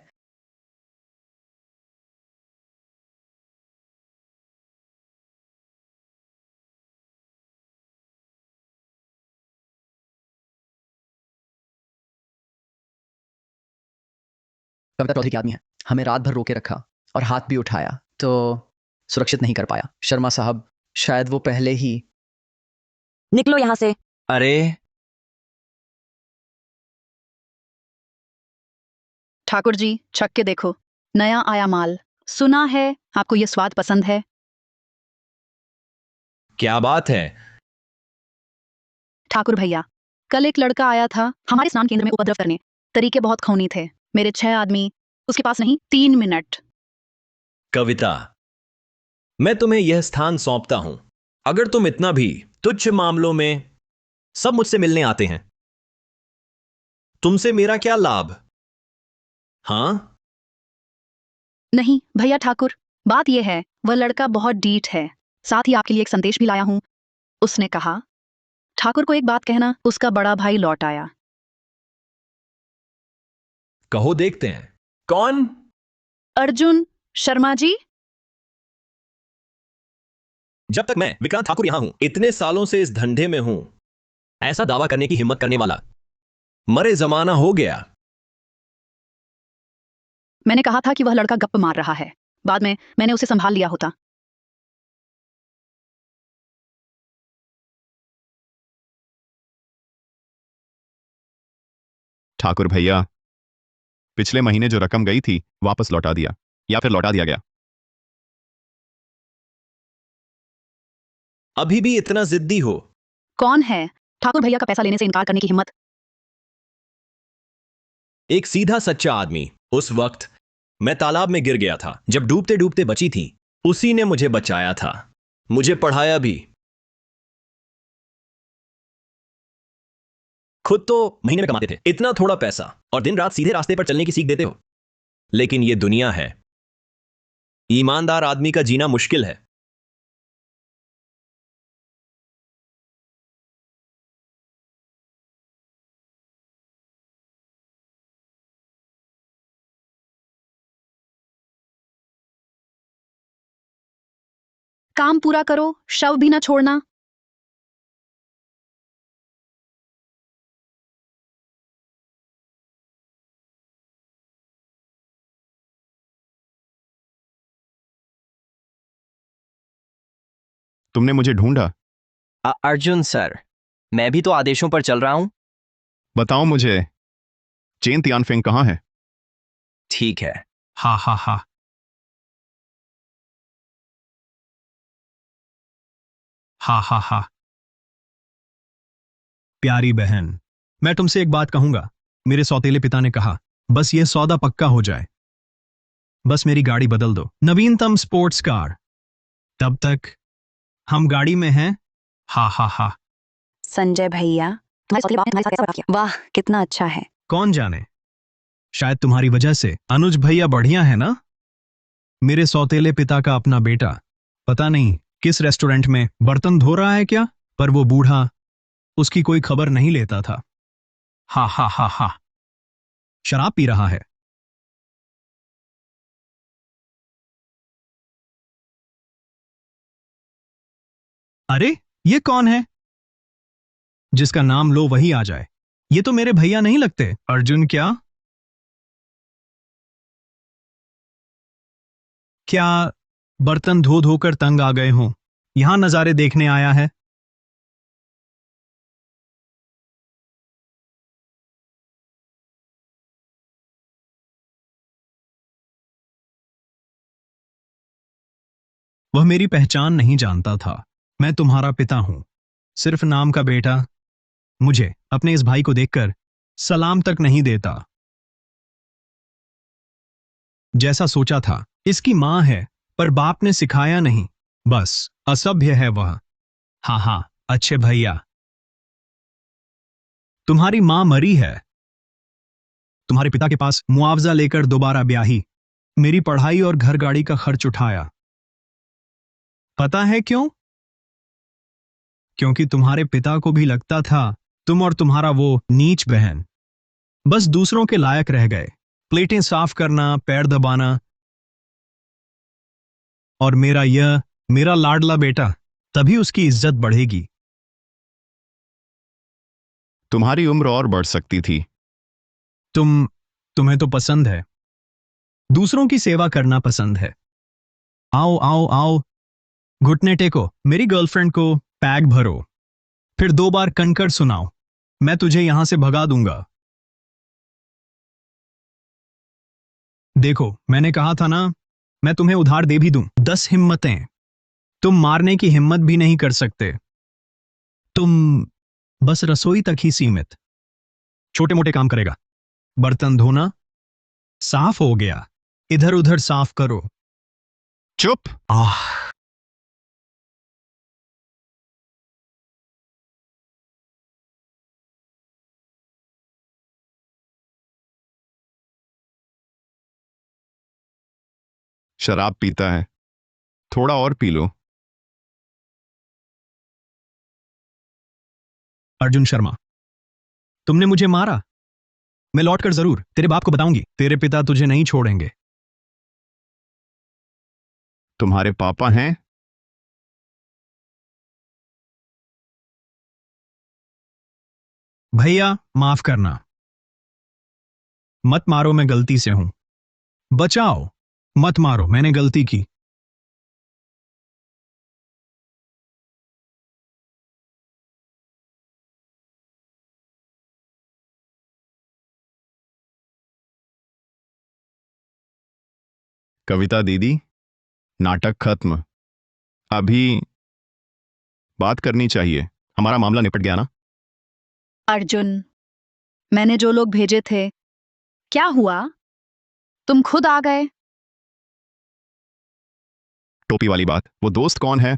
कविता चौधरी के आदमी है, हमें रात भर रोके रखा और हाथ भी उठाया तो सुरक्षित नहीं कर पाया। शर्मा साहब, शायद वो पहले ही। निकलो यहां से। अरे ठाकुर जी, छक के देखो, नया आया माल। सुना है आपको ये स्वाद पसंद है। क्या बात है? ठाकुर भैया, कल एक लड़का आया था हमारे स्नान केंद्र में उपद्रव करने। तरीके बहुत खूनी थे। मेरे 6 आदमी उसके पास नहीं, 3 मिनट। कविता, मैं तुम्हें यह स्थान सौंपता हूं। अगर तुम इतना भी तुच्छ मामलों में सब मुझसे मिलने आते हैं, तुमसे मेरा क्या लाभ? हां? नहीं भैया ठाकुर, बात यह है वह लड़का बहुत डीठ है। साथ ही आपके लिए एक संदेश भी लाया हूं। उसने कहा ठाकुर को एक बात कहना, उसका बड़ा भाई लौट आया। कहो देखते हैं। कौन? अर्जुन शर्मा जी। जब तक मैं विक्रांत ठाकुर यहां हूं, इतने सालों से इस धंधे में हूं, ऐसा दावा करने की हिम्मत करने वाला मरे जमाना हो गया। मैंने कहा था कि वह लड़का गप्प मार रहा है, बाद में मैंने उसे संभाल लिया होता। ठाकुर भैया, पिछले महीने जो रकम गई थी वापस लौटा दिया। या फिर लौटा दिया गया? अभी भी इतना जिद्दी हो? कौन है ठाकुर भैया का पैसा लेने से इनकार करने की हिम्मत? एक सीधा सच्चा आदमी। उस वक्त मैं तालाब में गिर गया था जब डूबते डूबते बची थी। उसी ने मुझे बचाया था, मुझे पढ़ाया भी। खुद तो महीने में कमाते थे इतना थोड़ा पैसा, और दिन रात सीधे रास्ते पर चलने की सीख देते हो। लेकिन यह दुनिया है, ईमानदार आदमी का जीना मुश्किल है। काम पूरा करो, शव भी ना छोड़ना। तुमने मुझे ढूंढा? अर्जुन सर, मैं भी तो आदेशों पर चल रहा हूं। बताओ मुझे, चेन तियानफेंग कहाँ है? ठीक है। हा हा हा। हा हा हा। प्यारी बहन, मैं तुमसे एक बात कहूंगा। मेरे सौतेले पिता ने कहा, बस ये सौदा पक्का हो जाए, बस मेरी गाड़ी बदल दो, नवीनतम स्पोर्ट्स कार। तब तक हम गाड़ी में हैं। हा हा हा। संजय भैया, तुम्हारे साथ ऐसा किया। वाह कितना अच्छा है। कौन जाने, शायद तुम्हारी वजह से। अनुज भैया बढ़िया है ना? मेरे सौतेले पिता का अपना बेटा, पता नहीं किस रेस्टोरेंट में बर्तन धो रहा है क्या, पर वो बूढ़ा उसकी कोई खबर नहीं लेता था। हा हा हा हा। शराब पी रहा है। अरे ये कौन है? जिसका नाम लो वही आ जाए। ये तो मेरे भैया नहीं लगते। अर्जुन क्या? क्या बर्तन धो धोकर तंग आ गए हों, यहां नजारे देखने आया है? वह मेरी पहचान नहीं जानता था। मैं तुम्हारा पिता हूं, सिर्फ नाम का बेटा। मुझे अपने इस भाई को देखकर सलाम तक नहीं देता। जैसा सोचा था, इसकी मां है, पर बाप ने सिखाया नहीं, बस असभ्य है वह। हाँ हाँ, अच्छे भैया, तुम्हारी मां मरी है। तुम्हारे पिता के पास मुआवजा लेकर दोबारा ब्याही, मेरी पढ़ाई और घर गाड़ी का खर्च उठाया। पता है क्यों? क्योंकि तुम्हारे पिता को भी लगता था तुम और तुम्हारा वो नीच बहन बस दूसरों के लायक रह गए। प्लेटें साफ करना, पैर दबाना, और मेरा लाडला बेटा, तभी उसकी इज्जत बढ़ेगी। तुम्हारी उम्र और बढ़ सकती थी। तुम्हें तो पसंद है, दूसरों की सेवा करना पसंद है। आओ आओ आओ, घुटने टेको, मेरी गर्लफ्रेंड को पैग भरो, फिर 2 बार कनकर सुनाओ, मैं तुझे यहां से भगा दूंगा। देखो, मैंने कहा था ना, मैं तुम्हें उधार दे भी दूं। 10 हिम्मतें, तुम मारने की हिम्मत भी नहीं कर सकते। तुम बस रसोई तक ही सीमित, छोटे मोटे काम करेगा। बर्तन धोना साफ हो गया, इधर उधर साफ करो। चुप। शराब पीता है, थोड़ा और पी लो। अर्जुन शर्मा, तुमने मुझे मारा, मैं लौटकर जरूर तेरे बाप को बताऊंगी। तेरे पिता तुझे नहीं छोड़ेंगे। तुम्हारे पापा हैं? भैया माफ करना, मत मारो, मैं गलती से हूं। बचाओ, मत मारो, मैंने गलती की। कविता दीदी, नाटक खत्म। अभी बात करनी चाहिए। हमारा मामला निपट गया ना? अर्जुन, मैंने जो लोग भेजे थे, क्या हुआ? तुम खुद आ गए। टोपी वाली बात, वो दोस्त कौन है?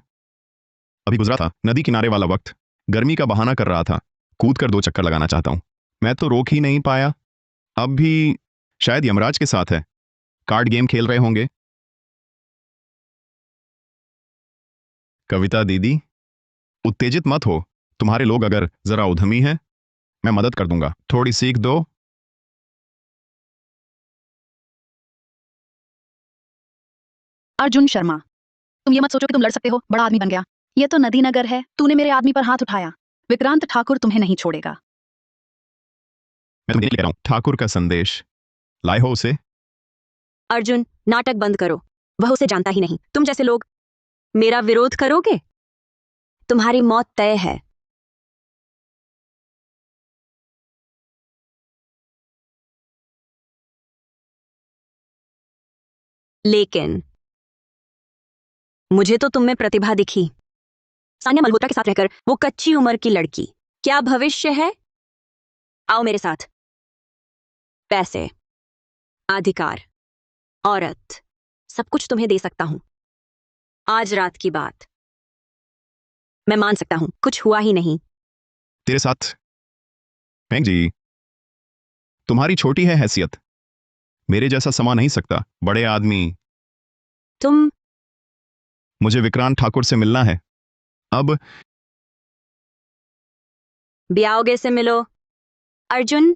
अभी गुजरा था नदी किनारे वाला वक्त। गर्मी का बहाना कर रहा था, कूद कर 2 चक्कर लगाना चाहता हूं। मैं तो रोक ही नहीं पाया। अब भी शायद यमराज के साथ है, कार्ड गेम खेल रहे होंगे। कविता दीदी, उत्तेजित मत हो। तुम्हारे लोग अगर जरा उद्यमी हैं, मैं मदद कर दूंगा। थोड़ी सीख दो। अर्जुन शर्मा, तुम ये मत सोचो कि तुम लड़ सकते हो, बड़ा आदमी बन गया। ये तो नदी नगर है, तूने मेरे आदमी पर हाथ उठाया। विक्रांत ठाकुर तुम्हें नहीं छोड़ेगा। मैं तुम्हें कह रहा हूं, ठाकुर का संदेश लाए हो उसे? अर्जुन, नाटक बंद करो। वह उसे जानता ही नहीं। तुम जैसे लोग मेरा विरोध करोगे, तुम्हारी मौत तय है। लेकिन मुझे तो तुम में प्रतिभा दिखी। सान्या मल्होत्रा के साथ रहकर वो कच्ची उम्र की लड़की, क्या भविष्य है? आओ मेरे साथ। पैसे, अधिकार, औरत, सब कुछ तुम्हें दे सकता हूं। आज रात की बात मैं मान सकता हूं, कुछ हुआ ही नहीं। तेरे साथ मैंग जी, तुम्हारी छोटी है हैसियत, मेरे जैसा समा नहीं सकता। बड़े आदमी। तुम मुझे विक्रांत ठाकुर से मिलना है अब। ब्याओगे से मिलो। अर्जुन,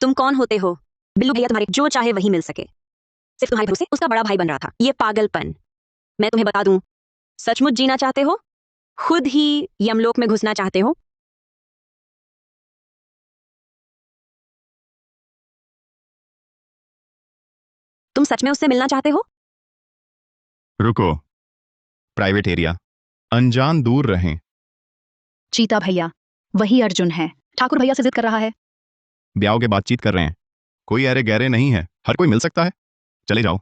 तुम कौन होते हो? बिल्लू भैया तुम्हारे जो चाहे वही मिल सके, सिर्फ तुम्हारे भरोसे उसका बड़ा भाई बन रहा था। ये पागलपन। मैं तुम्हें बता दूं, सचमुच जीना चाहते हो? खुद ही यमलोक में घुसना चाहते हो? तुम सच में उससे मिलना चाहते हो? रुको, प्राइवेट एरिया, अनजान दूर रहें। चीता भैया, वही अर्जुन है, ठाकुर भैया से जिद कर रहा है। ब्याह के बातचीत कर रहे हैं, कोई अरे गहरे नहीं है, हर कोई मिल सकता है। चले जाओ।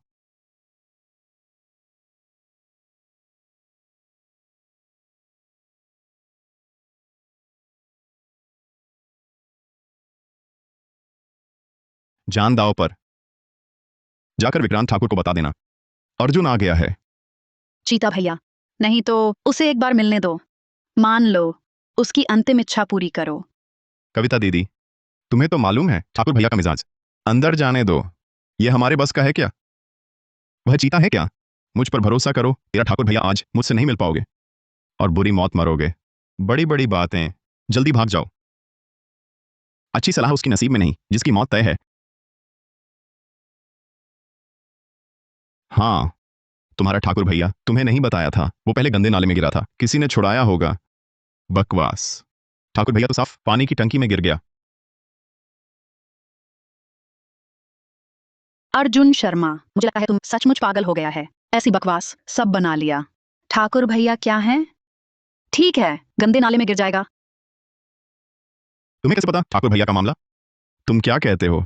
जान दाव पर। जाकर विक्रांत ठाकुर को बता देना अर्जुन आ गया है। चीता भैया, नहीं तो उसे एक बार मिलने दो। मान लो, उसकी अंतिम इच्छा पूरी करो। कविता दीदी, तुम्हें तो मालूम है ठाकुर भैया का मिजाज। अंदर जाने दो, यह हमारे बस का है क्या? वह चीता है क्या? मुझ पर भरोसा करो, तेरा ठाकुर भैया आज मुझसे नहीं मिल पाओगे और बुरी मौत मरोगे। बड़ी बड़ी बातें, जल्दी भाग जाओ। अच्छी सलाह उसकी नसीब में नहीं जिसकी मौत तय है। हाँ, तुम्हारा ठाकुर भैया तुम्हें नहीं बताया था, वो पहले गंदे नाले में गिरा था, किसी ने छुड़ाया होगा। बकवास। ठाकुर भैया तो साफ पानी की टंकी में गिर गया। अर्जुन शर्मा, मुझे लगता है तुम सचमुच पागल हो गया है। ऐसी बकवास सब बना लिया। ठाकुर भैया क्या हैं? ठीक है, गंदे नाले में गिर जाएगा। तुम्हें कैसे पता ठाकुर भैया का मामला? तुम क्या कहते हो?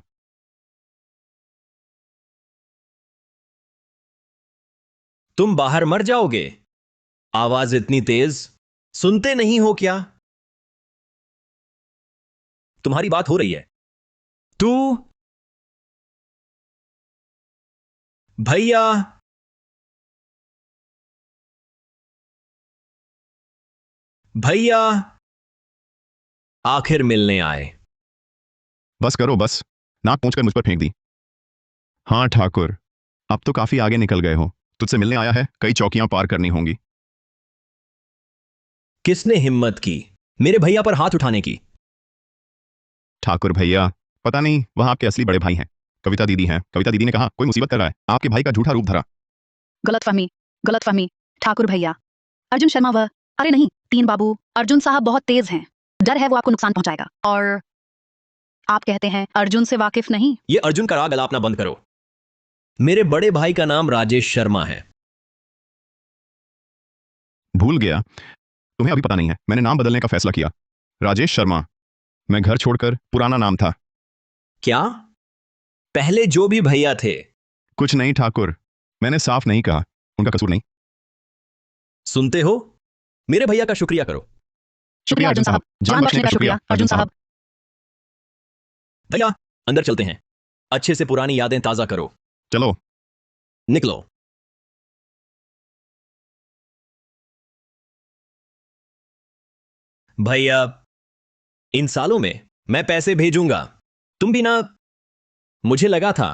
तुम बाहर मर जाओगे। आवाज इतनी तेज सुनते नहीं हो क्या? तुम्हारी बात हो रही है। तू भैया, भैया आखिर मिलने आए। बस करो बस, नाक पूंछ कर मुझ पर फेंक दी। हाँ ठाकुर, अब तो काफी आगे निकल गए हो। तुझसे मिलने आया है, कई चौकियां पार करनी होंगी। किसने हिम्मत की मेरे भैया पर हाथ उठाने की? ठाकुर भैया, पता नहीं वह आपके असली बड़े भाई हैं, कविता दीदी हैं। कविता दीदी ने कहा कोई मुसीबत कर रहा है, आपके भाई का झूठा रूप धरा। गलतफहमी, गलतफहमी। ठाकुर भैया, अर्जुन शर्मा वह, अरे नहीं, तीन बाबू, अर्जुन साहब बहुत तेज हैं। डर है वो आपको नुकसान पहुंचाएगा। और आप कहते हैं अर्जुन से वाकिफ नहीं? ये अर्जुन का राग अलापना बंद करो। मेरे बड़े भाई का नाम राजेश शर्मा है। भूल गया, तुम्हें अभी पता नहीं है, मैंने नाम बदलने का फैसला किया। राजेश शर्मा। मैं घर छोड़कर पुराना नाम था। क्या? पहले जो भी भैया थे? कुछ नहीं ठाकुर, मैंने साफ नहीं कहा, उनका कसूर नहीं। सुनते हो? मेरे भैया का शुक्रिया करो। शुक्रिया अर्जुन साहब, जान बख्शने का शुक्रिया अर्जुन साहब। भैया अंदर चलते हैं, अच्छे से पुरानी यादें ताजा करो। चलो। निकलो। भैया इन सालों में मैं पैसे भेजूंगा, तुम भी ना। मुझे लगा था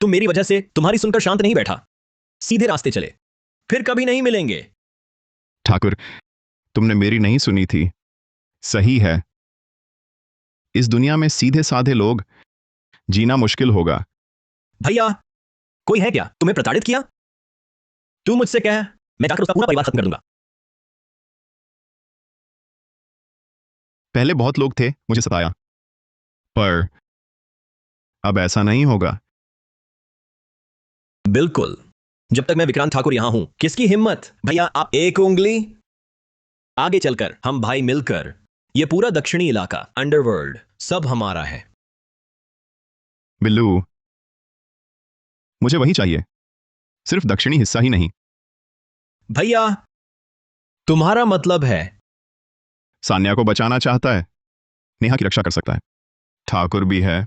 तुम मेरी वजह से तुम्हारी सुनकर शांत नहीं बैठा, सीधे रास्ते चले, फिर कभी नहीं मिलेंगे। ठाकुर, तुमने मेरी नहीं सुनी थी। सही है, इस दुनिया में सीधे साधे लोग जीना मुश्किल होगा। भैया कोई है क्या तुम्हें प्रताड़ित किया? तू मुझसे कह, मैं जाकर उसका पूरा परिवार खत्म कर दूंगा। पहले बहुत लोग थे, मुझे सताया, पर अब ऐसा नहीं होगा। बिल्कुल, जब तक मैं विक्रांत ठाकुर यहां हूं, किसकी हिम्मत? भैया आप एक उंगली आगे चलकर हम भाई मिलकर ये पूरा दक्षिणी इलाका, अंडरवर्ल्ड, सब हमारा है। बिल्लू, मुझे वही चाहिए, सिर्फ दक्षिणी हिस्सा ही नहीं। भैया तुम्हारा मतलब है? सान्या को बचाना चाहता है, नेहा की रक्षा कर सकता है, ठाकुर भी है।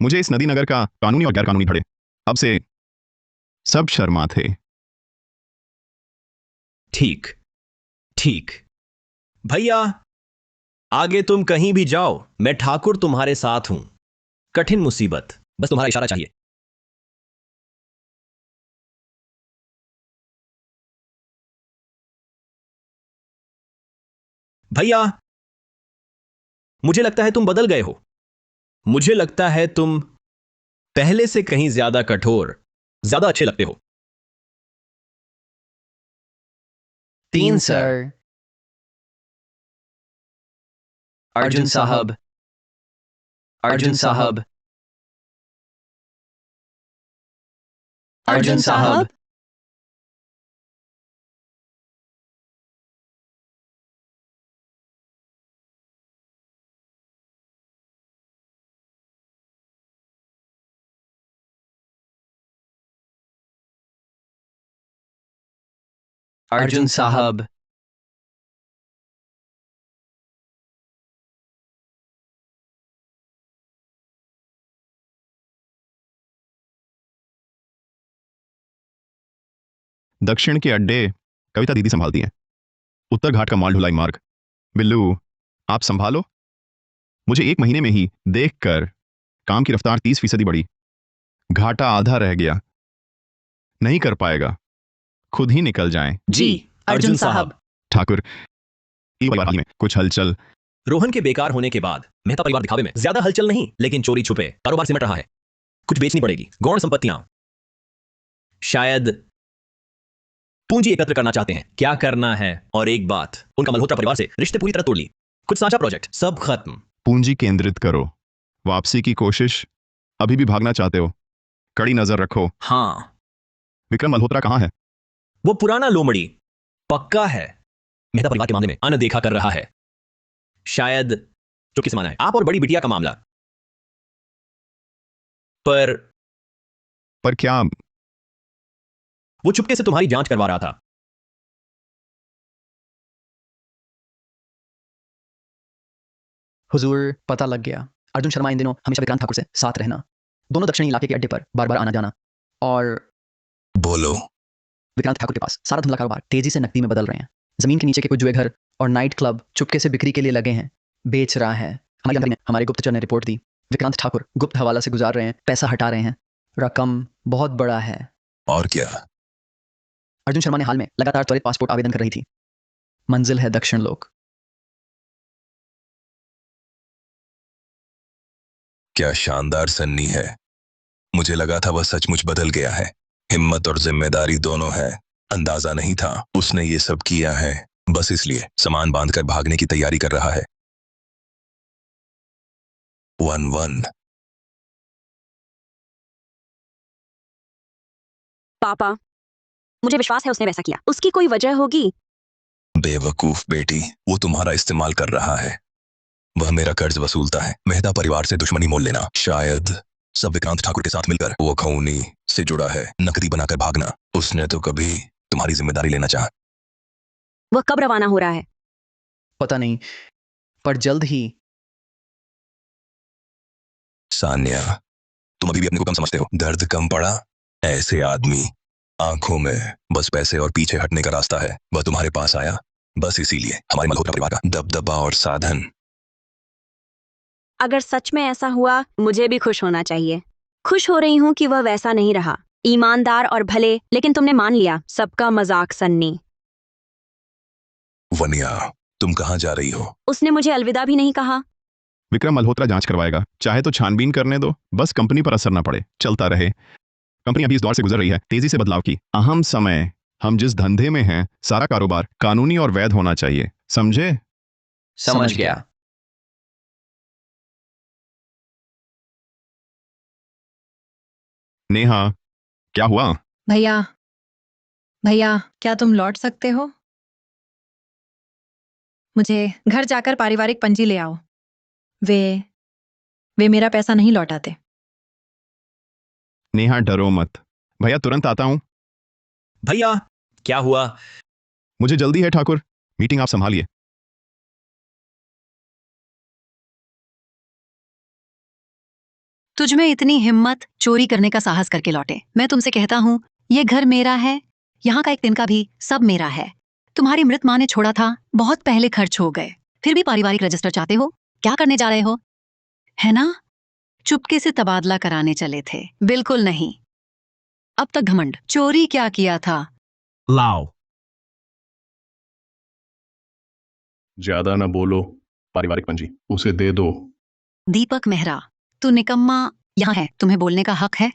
मुझे इस नदी नगर का कानूनी और गैर कानूनी धड़े अब से सब शर्मा थे। ठीक ठीक भैया, आगे तुम कहीं भी जाओ, मैं ठाकुर तुम्हारे साथ हूं। कठिन मुसीबत, बस तुम्हारा इशारा चाहिए। भैया मुझे लगता है तुम बदल गए हो। मुझे लगता है तुम पहले से कहीं ज्यादा कठोर, ज्यादा अच्छे लगते हो। 3 सर। अर्जुन साहब, अर्जुन साहब, अर्जुन साहब, अर्जुन साहब, दक्षिण के अड्डे कविता दीदी संभालती हैं, उत्तर घाट का माल ढुलाई मार्ग बिल्लू आप संभालो। मुझे 1 महीने में ही देखकर काम की रफ्तार 30% बढ़ी, घाटा आधा रह गया। नहीं कर पाएगा, खुद ही निकल जाएं। जी अर्जुन साहब। ठाकुर, परिवार में कुछ हलचल? रोहन के बेकार होने के बाद मेहता परिवार दिखावे में ज्यादा हलचल नहीं, लेकिन चोरी छुपे कारोबार सिमट रहा है। कुछ बेचनी पड़ेगी, गौण संपत्तियां, शायद पूंजी एकत्र करना चाहते हैं। क्या करना है? और एक बात, उनका मल्होत्रा परिवार से रिश्ते पूरी तरह तोड़ ली, कुछ साझा प्रोजेक्ट सब खत्म। पूंजी केंद्रित करो, वापसी की कोशिश। अभी भी भागना चाहते हो? कड़ी नजर रखो। हाँ। विक्रम मल्होत्रा कहां है? वो पुराना लोमड़ी पक्का है, मेहता परिवार के मामले में अनदेखा कर रहा है। शायद चुपके से माना है, आप और बड़ी बिटिया का मामला। पर क्या? वो चुपके से तुम्हारी जांच करवा रहा था। हुजूर पता लग गया। अर्जुन शर्मा इन दिनों हमेशा विक्रांत ठाकुर से साथ रहना, दोनों दक्षिणी इलाके के अड्डे पर बार बार आना जाना, और बोलो। विक्रांत ठाकुर के पास सारा धंधला कारोबार तेजी से नकदी में बदल रहे हैं। जमीन के नीचे के कुछ जुए घर और नाइट क्लब चुपके से बिक्री के लिए लगे हैं, बेच रहा है। हमारी जानकारी में हमारे गुप्तचर ने रिपोर्ट दी, विक्रांत ठाकुर गुप्त हवाला से गुजार रहे हैं, पैसा हटा रहे हैं, रकम बहुत बड़ा है। और क्या? अर्जुन शर्मा ने हाल में लगातार त्वरित पासपोर्ट आवेदन कर रही थी। मंजिल है दक्षिण लोक। क्या शानदार सन्नी है। मुझे लगा था वह सचमुच बदल गया है। हिम्मत और जिम्मेदारी दोनों है। अंदाजा नहीं था उसने ये सब किया है, बस इसलिए सामान बांधकर भागने की तैयारी कर रहा है। 1-1। पापा, मुझे विश्वास है उसने वैसा किया, उसकी कोई वजह होगी। बेवकूफ बेटी, वो तुम्हारा इस्तेमाल कर रहा है। वह मेरा कर्ज वसूलता है, मेहता परिवार से दुश्मनी मोल लेना। शायद सब विक्रांत ठाकुर के साथ मिलकर। वो खौनी से जुड़ा है, नकदी बनाकर भागना। उसने तो कभी तुम्हारी जिम्मेदारी लेना चाहा। वह कब रवाना हो रहा है? पता नहीं, पर जल्द ही। सान्या, तुम अभी भी अपने को कम समझते हो। दर्द कम पड़ा? ऐसे आदमी आंखों में बस पैसे और पीछे हटने का रास्ता है। वह तुम्हारे पास आया बस इसीलिए, हमारे मल्होत्रा परिवार का दबदबा और साधन। अगर सच में ऐसा हुआ, मुझे भी खुश होना चाहिए। खुश हो रही हूँ कि वह वैसा नहीं रहा, ईमानदार और भले, लेकिन तुमने मान लिया सबका मजाक सन्नी। वनिया, तुम कहाँ जा रही हो? उसने मुझे अलविदा भी नहीं कहा। विक्रम मल्होत्रा जांच करवाएगा, चाहे तो छानबीन करने दो, बस कंपनी पर असर ना पड़े, चलता रहे। कंपनी अभी इस दौर से गुजर रही है, तेजी से बदलाव की। अहम समय, हम जिस धंधे में हैं, सारा कारोबार कानूनी और वैध होना चाहिए, समझे? समझ गया। नेहा, क्या हुआ? भैया, भैया, क्या तुम लौट सकते हो? मुझे घर जाकर पारिवारिक पंजी ले आओ। वे मेरा पैसा नहीं लौटाते। नेहा, डरो मत, भैया तुरंत आता हूं। भैया, क्या हुआ? मुझे जल्दी है ठाकुर, मीटिंग आप संभालिए। तुझमें इतनी हिम्मत, चोरी करने का साहस करके लौटे। मैं तुमसे कहता हूँ, ये घर मेरा है, यहाँ का एक दिन का भी सब मेरा है। तुम्हारी मृत माँ ने छोड़ा था, बहुत पहले खर्च हो गए। फिर भी पारिवारिक रजिस्टर चाहते हो? क्या करने जा रहे हो? है ना? चुपके से तबादला कराने चले थे। बिल्कुल नहीं। अब तक घमंड। चोरी क्या किया था? लाओ। ज्यादा ना बोलो, पारिवारिक पंजी उसे दे दो। दीपक मेहरा, तू निकम्मा यहाँ है, तुम्हें बोलने का हक है?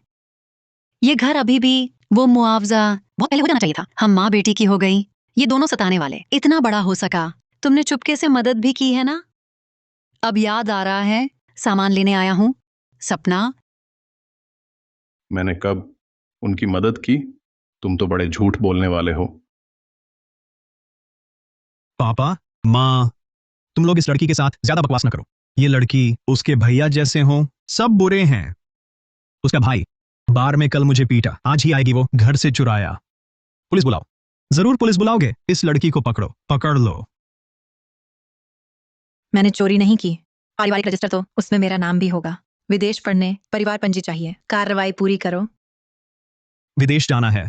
ये घर अभी भी वो मुआवजा बहुत पहले हो जाना चाहिए था। हम माँ बेटी की हो गई, ये दोनों सताने वाले। इतना बड़ा हो सका, तुमने चुपके से मदद भी की है ना? अब याद आ रहा है, सामान लेने आया हूँ। सपना, मैंने कब उनकी मदद की? तुम तो बड़े झूठ बोलने वाले हो। पापा, माँ, तुम लोग इस लड़की के साथ ज्यादा बकवास ना करो। ये लड़की उसके भैया जैसे हों, सब बुरे हैं। उसका भाई बार में कल मुझे पीटा, आज ही आएगी वो घर से चुराया। पुलिस बुलाओ, जरूर पुलिस बुलाओगे। इस लड़की को पकड़ो, पकड़ लो। मैंने चोरी नहीं की। पारिवारिक रजिस्टर तो उसमें मेरा नाम भी होगा। विदेश पढ़ने परिवार पंजी चाहिए। कार्रवाई पूरी करो। विदेश जाना है?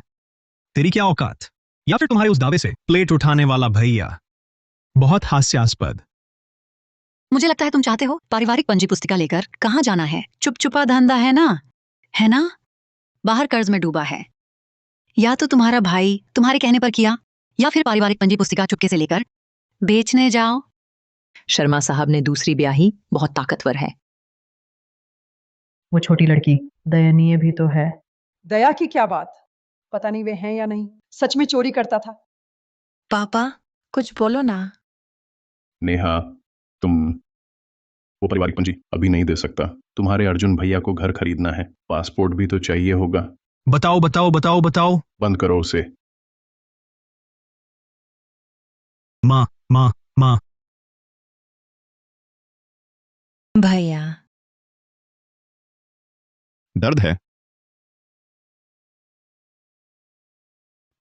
तेरी क्या औकात? या फिर तुम्हारे उस दावे से प्लेट उठाने वाला भैया? बहुत हास्यास्पद। मुझे लगता है तुम चाहते हो पारिवारिक पंजी पुस्तिका लेकर कहाँ जाना है? चुपचुपा धंधा है ना? है ना? बाहर कर्ज में डूबा है। या तो तुम्हारा भाई तुम्हारे कहने पर किया, या फिर पारिवारिक पंजी पुस्तिका चुपके से लेकर बेचने जाओ। शर्मा साहब ने दूसरी ब्याही बहुत ताकतवर है। वो छोटी लड़की दयनीय भी तो है। दया की क्या बात? पता नहीं वे हैं या नहीं। सच में चोरी करता था। पापा, कुछ बोलो ना। नेहा, तुम वो पारिवारिक पंजी अभी नहीं दे सकता। तुम्हारे अर्जुन भैया को घर खरीदना है, पासपोर्ट भी तो चाहिए होगा। बताओ बताओ बताओ बताओ। बंद करो उसे। माँ माँ माँ। भैया, दर्द है?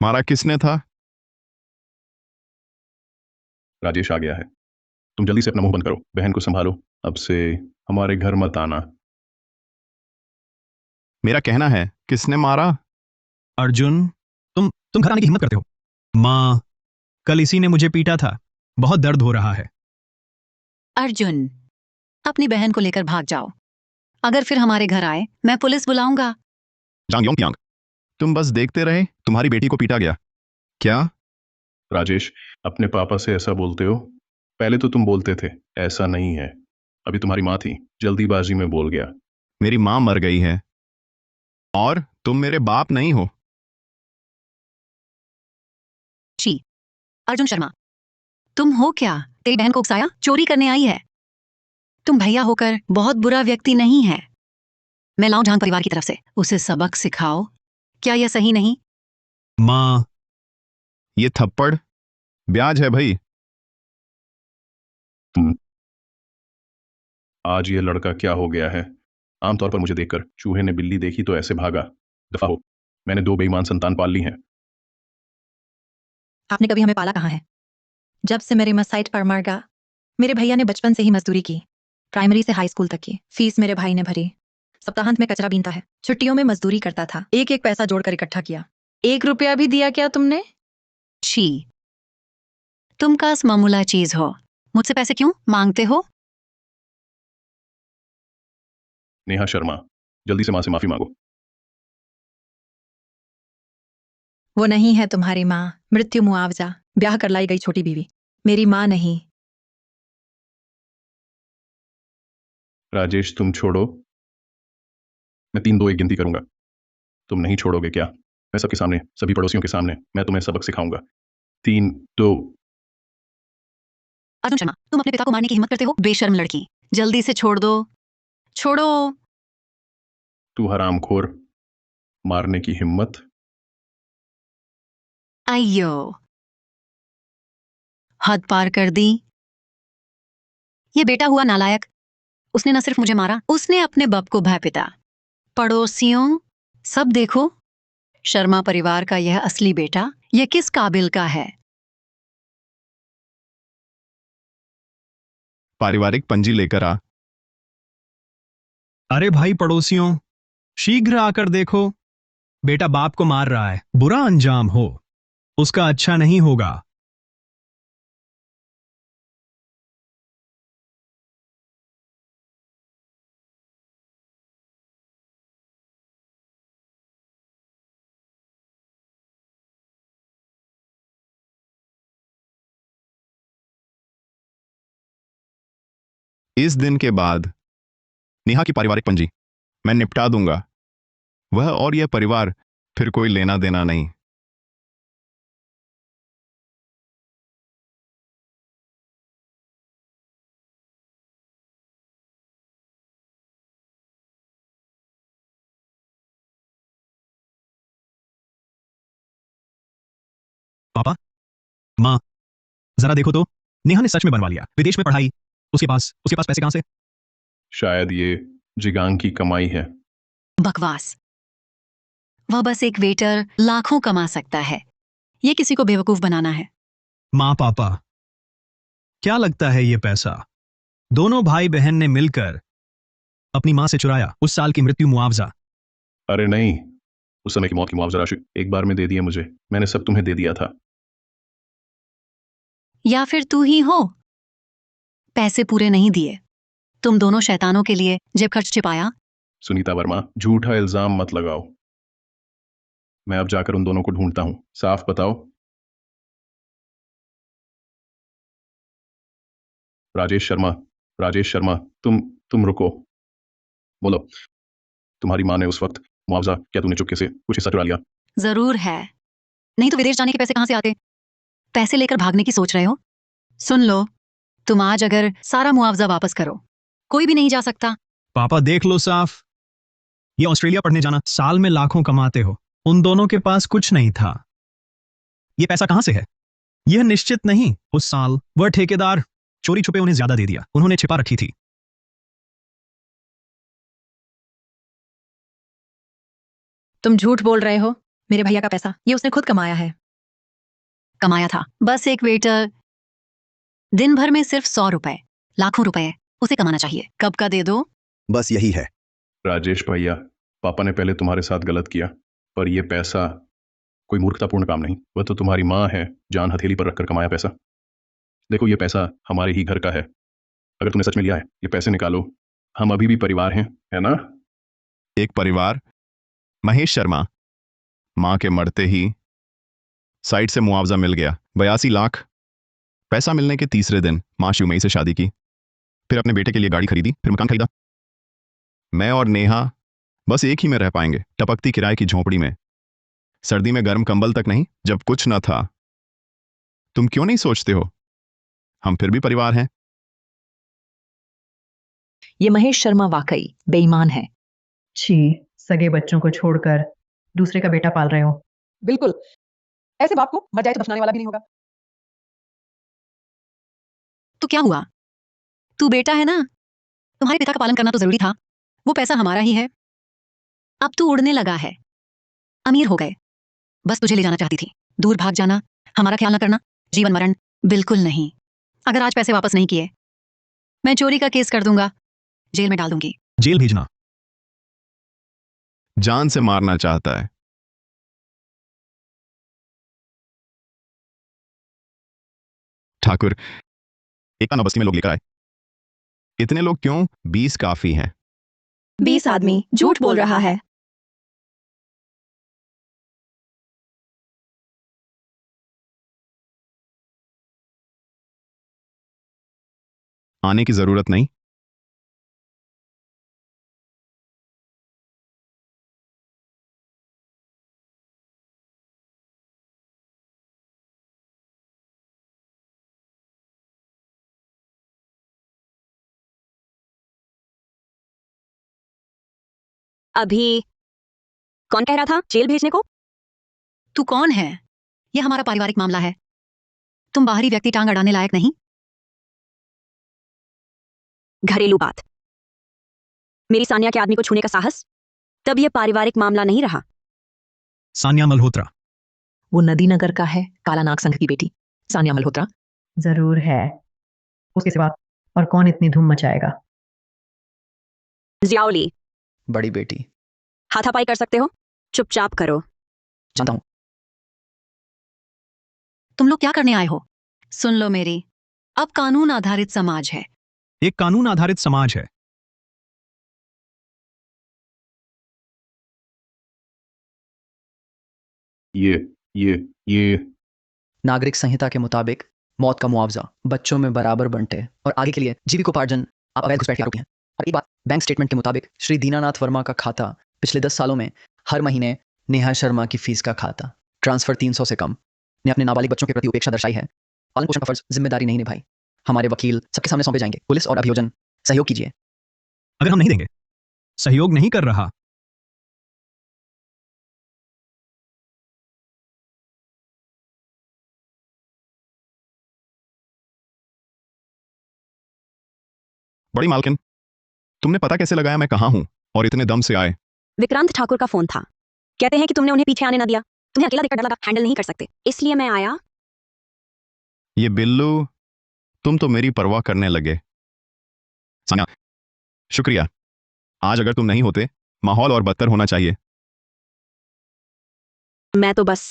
मारा किसने था? राजेश आ गया है। तुम जल्दी से अपना मुंह बंद करो, बहन को संभालो। अब से हमारे घर मत आना। मेरा कहना है, किसने मारा? अर्जुन, तुम घर आने की हिम्मत करते हो? माँ, कल इसी ने मुझे पीटा था, बहुत दर्द हो रहा है। अर्जुन, अपनी बहन को लेकर भाग जाओ। अगर फिर हमारे घर आए, मैं पुलिस बुलाऊंगा। जांग योंग त्यांग, तुम बस देखते रहे, तुम्हारी बेटी को पीटा गया। क्या? राजेश, अपने पापा से ऐसा बोलते हो? पहले तो तुम बोलते थे ऐसा नहीं है। अभी तुम्हारी माँ थी, जल्दीबाजी में बोल गया। मेरी माँ मर गई है और तुम मेरे बाप नहीं हो। शी, अर्जुन शर्मा, तुम हो क्या? तेरी बहन को उकसाया? चोरी करने आई है। तुम भैया होकर बहुत बुरा व्यक्ति नहीं है। मैं लाऊं झांग परिवार की तरफ से, उसे सबक सिखाओ। क्या यह सही नहीं? माँ, ये थप्पड़ ब्याज है भाई। आज ये लड़का क्या हो गया है? आमतौर पर मुझे देखकर चूहे ने बिल्ली देखी तो ऐसे भागा। दफा हो, मैंने 2 बेईमान संतान पाल ली हैं। आपने कभी हमें पाला कहाँ है? जब से मेरी मसाइट पर मर गया, मेरे भैया ने बचपन से ही मजदूरी की, प्राइमरी से हाई स्कूल तक की। फीस मेरे भाई ने भरी, सप्ताहांत में कचरा बीनता है, छुट्टियों में मजदूरी करता था, एक एक पैसा जोड़कर इकट्ठा किया। 1 रुपया भी दिया क्या तुमने? छी, तुम कास मामूला चीज हो, मुझसे पैसे क्यों मांगते हो? नेहा शर्मा, जल्दी से माँ से माफी मांगो। वो नहीं है तुम्हारी माँ, मृत्यु मुआवजा, ब्याह कर लाई गई छोटी बीवी, मेरी माँ नहीं। राजेश, तुम छोड़ो। मैं 3 2 1 गिनती करूंगा, तुम नहीं छोड़ोगे क्या? मैं सबके सामने, सभी पड़ोसियों के सामने मैं तुम्हें सबक सिखाऊंगा। 3 2। अर्जुन शर्मा, तुम अपने पिता को मारने की हिम्मत करते हो? बेशर्म लड़की, जल्दी से छोड़ दो, छोड़ो। तू हरामखोर, मारने की हिम्मत? अयो, हद पार कर दी। ये बेटा हुआ नालायक, उसने न सिर्फ मुझे मारा, उसने अपने बाप को भय पिता, पड़ोसियों, सब देखो, शर्मा परिवार का यह असली बेटा, यह किस काबिल का है? पारिवारिक पंजी लेकर आ। अरे भाई पड़ोसियों, शीघ्र आकर देखो, बेटा बाप को मार रहा है। बुरा अंजाम हो, उसका अच्छा नहीं होगा। इस दिन के बाद नेहा की पारिवारिक पंजी मैं निपटा दूंगा। वह और यह परिवार फिर कोई लेना देना नहीं। पापा, माँ, जरा देखो तो, नेहा ने सच में बनवा लिया, विदेश में पढ़ाई। उसके पास पैसे कहां से? शायद ये जिगांग की कमाई है। बकवास, वह बस एक वेटर लाखों कमा सकता है, ये किसी को बेवकूफ बनाना है। माँ पापा, क्या लगता है ये पैसा दोनों भाई बहन ने मिलकर अपनी मां से चुराया, उस साल की मृत्यु मुआवजा? अरे नहीं, उस समय की मौत की मुआवजा राशि एक बार में दे दिए मुझे, मैंने सब तुम्हें दे दिया था। या फिर तू ही हो, पैसे पूरे नहीं दिए, तुम दोनों शैतानों के लिए जेब खर्च छिपाया। सुनीता वर्मा, झूठा इल्जाम मत लगाओ। मैं अब जाकर उन दोनों को ढूंढता हूं, साफ बताओ। राजेश शर्मा, तुम रुको। बोलो, तुम्हारी माँ ने उस वक्त मुआवजा, क्या तूने चुपके से कुछ हिस्सा चुरा लिया? जरूर है, नहीं तो विदेश जाने के पैसे कहां से आते? पैसे लेकर भागने की सोच रहे हो? सुन लो, तुम आज अगर सारा मुआवजा वापस करो, कोई भी नहीं जा सकता। पापा देख लो साफ, ये ऑस्ट्रेलिया पढ़ने जाना, साल में लाखों कमाते हो, उन दोनों के पास कुछ नहीं था। ये पैसा कहां से है यह निश्चित नहीं। उस साल वह ठेकेदार चोरी छुपे उन्हें ज्यादा दे दिया, उन्होंने छिपा रखी थी। तुम झूठ बोल रहे हो, मेरे भैया का पैसा ये उसने खुद कमाया है। कमाया था, बस एक वेटर दिन भर में सिर्फ 100 रुपए, लाखों रुपए उसे कमाना चाहिए। कब का दे दो? बस यही है। राजेश भैया, पापा ने पहले तुम्हारे साथ गलत किया, पर यह पैसा कोई मूर्खतापूर्ण काम नहीं। वह तो तुम्हारी माँ है, जान हथेली पर रखकर कमाया पैसा। देखो, यह पैसा हमारे ही घर का है। अगर तुमने सच में लिया है, ये पैसे निकालो। हम अभी भी परिवार हैं, है ना? एक परिवार? महेश शर्मा, मां के मरते ही साइट से मुआवजा मिल गया, 82 लाख। पैसा मिलने के तीसरे दिन मां शिवमयी से शादी की, फिर अपने बेटे के लिए गाड़ी खरीदी, फिर मकान खरीदा। मैं और नेहा बस एक ही में रह पाएंगे, टपकती किराए की झोपड़ी में। सर्दी में गर्म कंबल तक नहीं, जब कुछ न था। तुम क्यों नहीं सोचते हो, हम फिर भी परिवार हैं? ये महेश शर्मा वाकई बेईमान है। छी, सगे बच्चों को छोड़कर दूसरे का बेटा पाल रहे हो। बिल्कुल, ऐसे बाप को मर जाए तो दफनाने वाला भी नहीं होगा। तो क्या हुआ, तू बेटा है ना, तुम्हारे पिता का पालन करना तो जरूरी था। वो पैसा हमारा ही है। अब तू उड़ने लगा है, अमीर हो गए, बस तुझे ले जाना चाहती थी, दूर भाग जाना, हमारा ख्याल ना करना, जीवन मरण बिल्कुल नहीं। अगर आज पैसे वापस नहीं किए, मैं चोरी का केस कर दूंगा, जेल में डाल दूंगी। जेल भेजना। जान से मारना चाहता है। ठाकुर, एक बस्ती में लोग लेकर आए। इतने लोग क्यों? 20 काफी हैं। 20 आदमी झूठ बोल रहा है। आने की जरूरत नहीं। अभी कौन कह रहा था जेल भेजने को? तू कौन है? यह हमारा पारिवारिक मामला है, तुम बाहरी व्यक्ति टांग अड़ाने लायक नहीं। घरेलू बात। मेरी सानिया के आदमी को छूने का साहस, तब यह पारिवारिक मामला नहीं रहा। सानिया मल्होत्रा। वो नदी नगर का है, काला नाग संघ की बेटी सानिया मल्होत्रा। जरूर है, उसके सिवा और कौन इतनी धूम मचाएगा? जियाओली, बड़ी बेटी। हाथापाई कर सकते हो, चुपचाप करो। जानता हूं। तुम लोग क्या करने आए हो? सुन लो मेरी, अब कानून आधारित समाज है। एक कानून आधारित समाज है। ये नागरिक संहिता के मुताबिक मौत का मुआवजा बच्चों में बराबर बंटे और आगे के लिए जीविकोपार्जन। आप अवैध घुसपैठ के आरोपी हैं। और एक बात, बैंक स्टेटमेंट के मुताबिक श्री दीनानाथ वर्मा का खाता पिछले 10 सालों में हर महीने नेहा शर्मा की फीस का खाता ट्रांसफर 300 से कम ने अपने नाबालिग बच्चों के प्रति उपेक्षा दर्शाई है। पालन पोषण का फर्ज जिम्मेदारी नहीं निभाई। हमारे वकील सबके सामने सौंपे जाएंगे। पुलिस और अभियोजन सहयोग कीजिए। अगर हम नहीं देंगे, सहयोग नहीं कर रहा। बड़ी मालकिन, तुमने पता कैसे लगाया मैं कहां हूं और इतने दम से आए? विक्रांत ठाकुर का फोन था। कहते हैं कि तुमने उन्हें पीछे आने ना दिया। तुम्हें अकेला देखकर डर लगा, हैंडल नहीं कर सकते, इसलिए मैं आया। ये बिल्लू, तुम तो मेरी परवाह करने लगे। सानिया, शुक्रिया। आज अगर तुम नहीं होते, माहौल और बदतर होना चाहिए। मैं तो बस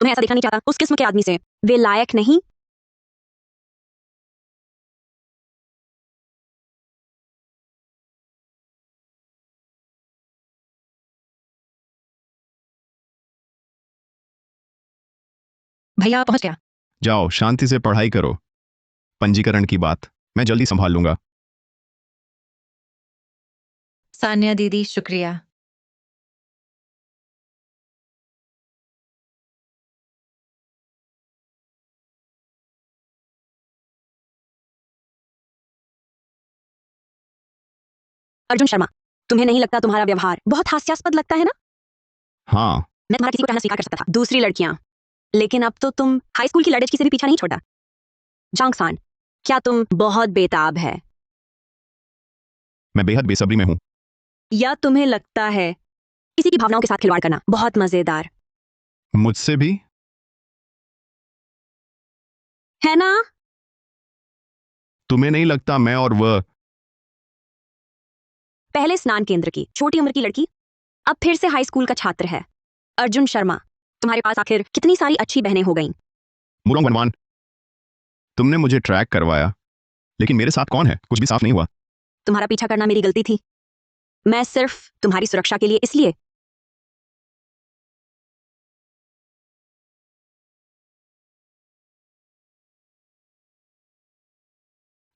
तुम्हें ऐसा देखना नहीं चाहता उस किस्म के आदमी से। वे लायक नहीं। भैया पहुंच गया। जाओ शांति से पढ़ाई करो। पंजीकरण की बात मैं जल्दी संभाल लूंगा। सान्या दीदी, शुक्रिया। अर्जुन शर्मा, तुम्हें नहीं लगता तुम्हारा व्यवहार बहुत हास्यास्पद लगता है ना? हाँ, मैं तुम्हारा किसी को कहना स्वीकार कर सकता था, दूसरी लड़कियां, लेकिन अब तो तुम हाई स्कूल की लड़की से भी पीछा नहीं छोड़ा। जांगसान, क्या तुम बहुत बेताब है? मैं बेहद बेसब्री में हूं। या तुम्हें लगता है किसी की भावनाओं के साथ खिलवाड़ करना बहुत मजेदार मुझसे भी? है ना? तुम्हें नहीं लगता मैं और वह? पहले स्नान केंद्र की छोटी उम्र की लड़की, अब फिर से हाई स्कूल का छात्र है। अर्जुन शर्मा, तुम्हारे पास आखिर कितनी सारी अच्छी बहनें हो गईं। मुरोंग वनवान, तुमने मुझे ट्रैक करवाया, लेकिन मेरे साथ कौन है कुछ भी साफ नहीं हुआ। तुम्हारा पीछा करना मेरी गलती थी। मैं सिर्फ तुम्हारी सुरक्षा के लिए, इसलिए।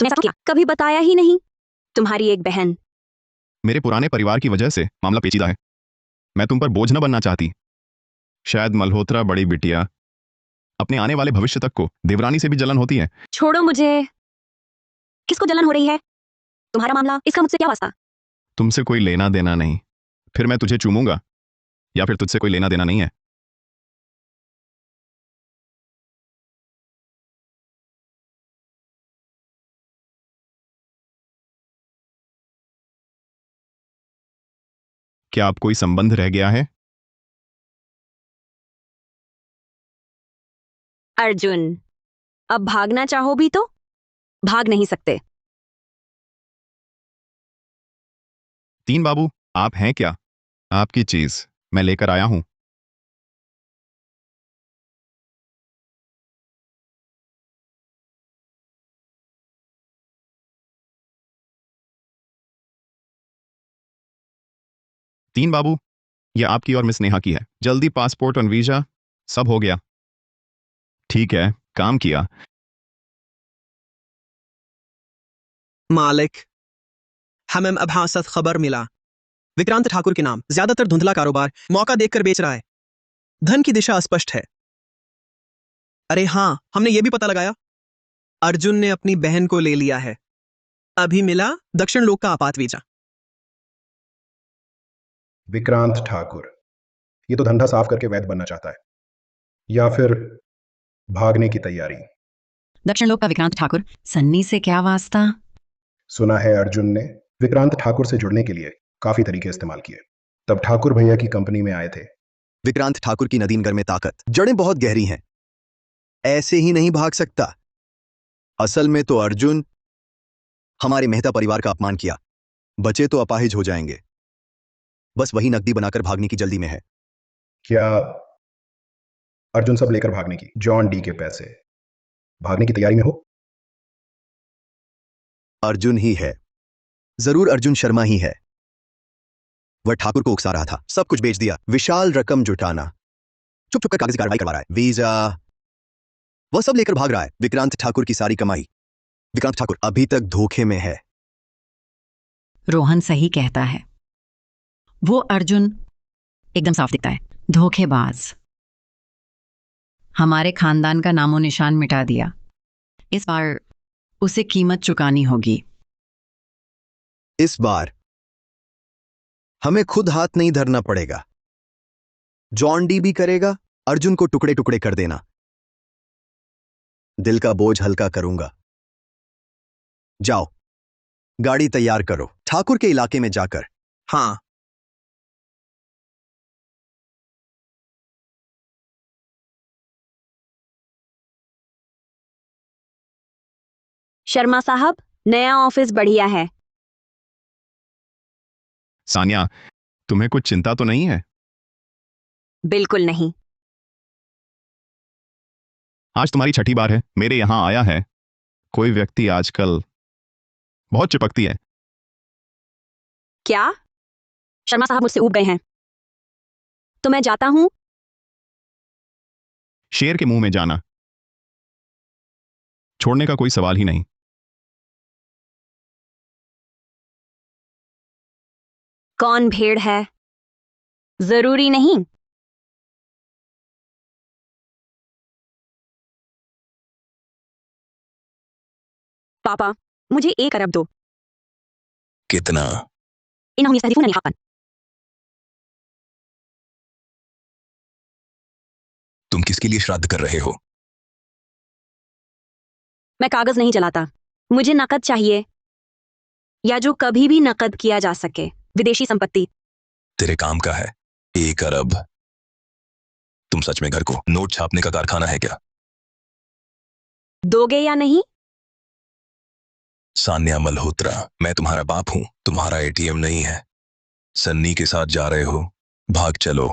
तुमने ऐसा क्यों किया? कभी बताया ही नहीं। तुम्हारी एक बहन। मेरे पुराने परिवार की वजह से मामला पेचीदा है। मैं तुम पर बोझ न बनना चाहती। शायद मल्होत्रा बड़ी बिटिया, अपने आने वाले भविष्य तक को देवरानी से भी जलन होती है। छोड़ो मुझे। किसको जलन हो रही है? तुम्हारा मामला, इसका मुझसे क्या वास्ता? तुमसे कोई लेना देना नहीं। फिर मैं तुझे चूमूंगा या फिर तुझसे कोई लेना देना नहीं है। क्या अब कोई संबंध रह गया है? अर्जुन, अब भागना चाहो भी तो भाग नहीं सकते। तीन बाबू, आप हैं क्या? आपकी चीज मैं लेकर आया हूं। तीन बाबू, यह आपकी और मिस नेहा की है। जल्दी पासपोर्ट और वीजा, सब हो गया। ठीक है, काम किया। मालिक, हमें अभासत खबर मिला। विक्रांत ठाकुर के नाम ज्यादातर धुंधला कारोबार मौका देखकर बेच रहा है। धन की दिशा अस्पष्ट है। अरे हाँ, हमने ये भी पता लगाया, अर्जुन ने अपनी बहन को ले लिया है। अभी मिला दक्षिण लोक का आपात वीजा। विक्रांत ठाकुर, ये तो धंधा साफ करके वैध बनना चाहता है, या फिर भागने की तैयारी। दक्षिण लोक का विक्रांत ठाकुर, सन्नी से क्या वास्ता? सुना है अर्जुन ने विक्रांत ठाकुर से जुड़ने के लिए काफी तरीके इस्तेमाल किए। तब ठाकुर भैया की कंपनी में आए थे। विक्रांत ठाकुर की नदीनगर में ताकत, जड़ें बहुत गहरी हैं, ऐसे ही नहीं भाग सकता। असल में तो अर्जुन हमारे मेहता परिवार का अपमान किया, बचे तो अपाहिज हो जाएंगे। बस वही नकदी बनाकर भागने की जल्दी में है। क्या अर्जुन सब लेकर भागने की, जॉन डी के पैसे, भागने की तैयारी में हो? अर्जुन ही है, जरूर अर्जुन शर्मा ही है। वह ठाकुर को उकसा रहा था, सब कुछ बेच दिया, विशाल रकम जुटाना, चुप चुप कर कागजी कार्रवाई करवा रहा है, वीजा वह सब लेकर भाग रहा है। विक्रांत ठाकुर की सारी कमाई। विक्रांत ठाकुर अभी तक धोखे में है। रोहन सही कहता है, वो अर्जुन एकदम साफ दिखता है, धोखेबाज। हमारे खानदान का नामो निशान मिटा दिया। इस बार उसे कीमत चुकानी होगी। इस बार हमें खुद हाथ नहीं धरना पड़ेगा, जॉन डी भी करेगा। अर्जुन को टुकड़े टुकड़े कर देना, दिल का बोझ हल्का करूंगा। जाओ, गाड़ी तैयार करो, ठाकुर के इलाके में जाकर। हाँ, शर्मा साहब, नया ऑफिस बढ़िया है। सानिया, तुम्हें कुछ चिंता तो नहीं है? बिल्कुल नहीं। आज तुम्हारी छठी बार है मेरे यहां आया है। कोई व्यक्ति आजकल बहुत चिपकती है। क्या? शर्मा साहब मुझसे ऊब गए हैं, तो मैं जाता हूं। शेर के मुंह में जाना, छोड़ने का कोई सवाल ही नहीं। कौन भेड़ है जरूरी नहीं। पापा, मुझे 1 अरब दो। कितना? इन्हों यस्तहदिफूननी हक़्क़न। तुम किसके लिए श्राद्ध कर रहे हो? मैं कागज नहीं चलाता, मुझे नकद चाहिए, या जो कभी भी नकद किया जा सके, विदेशी संपत्ति। तेरे काम का है 1 अरब। तुम सच में घर को नोट छापने का कारखाना है क्या? दोगे या नहीं? सान्या मल्होत्रा, मैं तुम्हारा बाप हूं, तुम्हारा एटीएम नहीं है। सन्नी के साथ जा रहे हो, भाग चलो,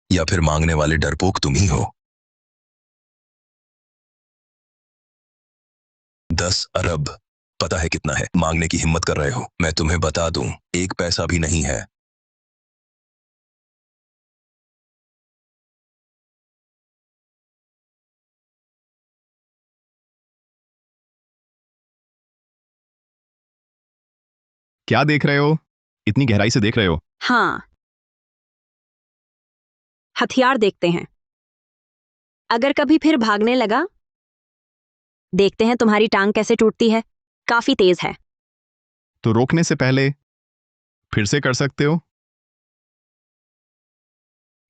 या फिर मांगने वाले डरपोक तुम ही हो। 10 अरब, पता है कितना है? मांगने की हिम्मत कर रहे हो? मैं तुम्हें बता दूं, 1 पैसा भी नहीं है। क्या देख रहे हो? इतनी गहराई से देख रहे हो? हाँ, हथियार देखते हैं। अगर कभी फिर भागने लगा, देखते हैं तुम्हारी टांग कैसे टूटती है। काफी तेज है। तो रोकने से पहले फिर से कर सकते हो।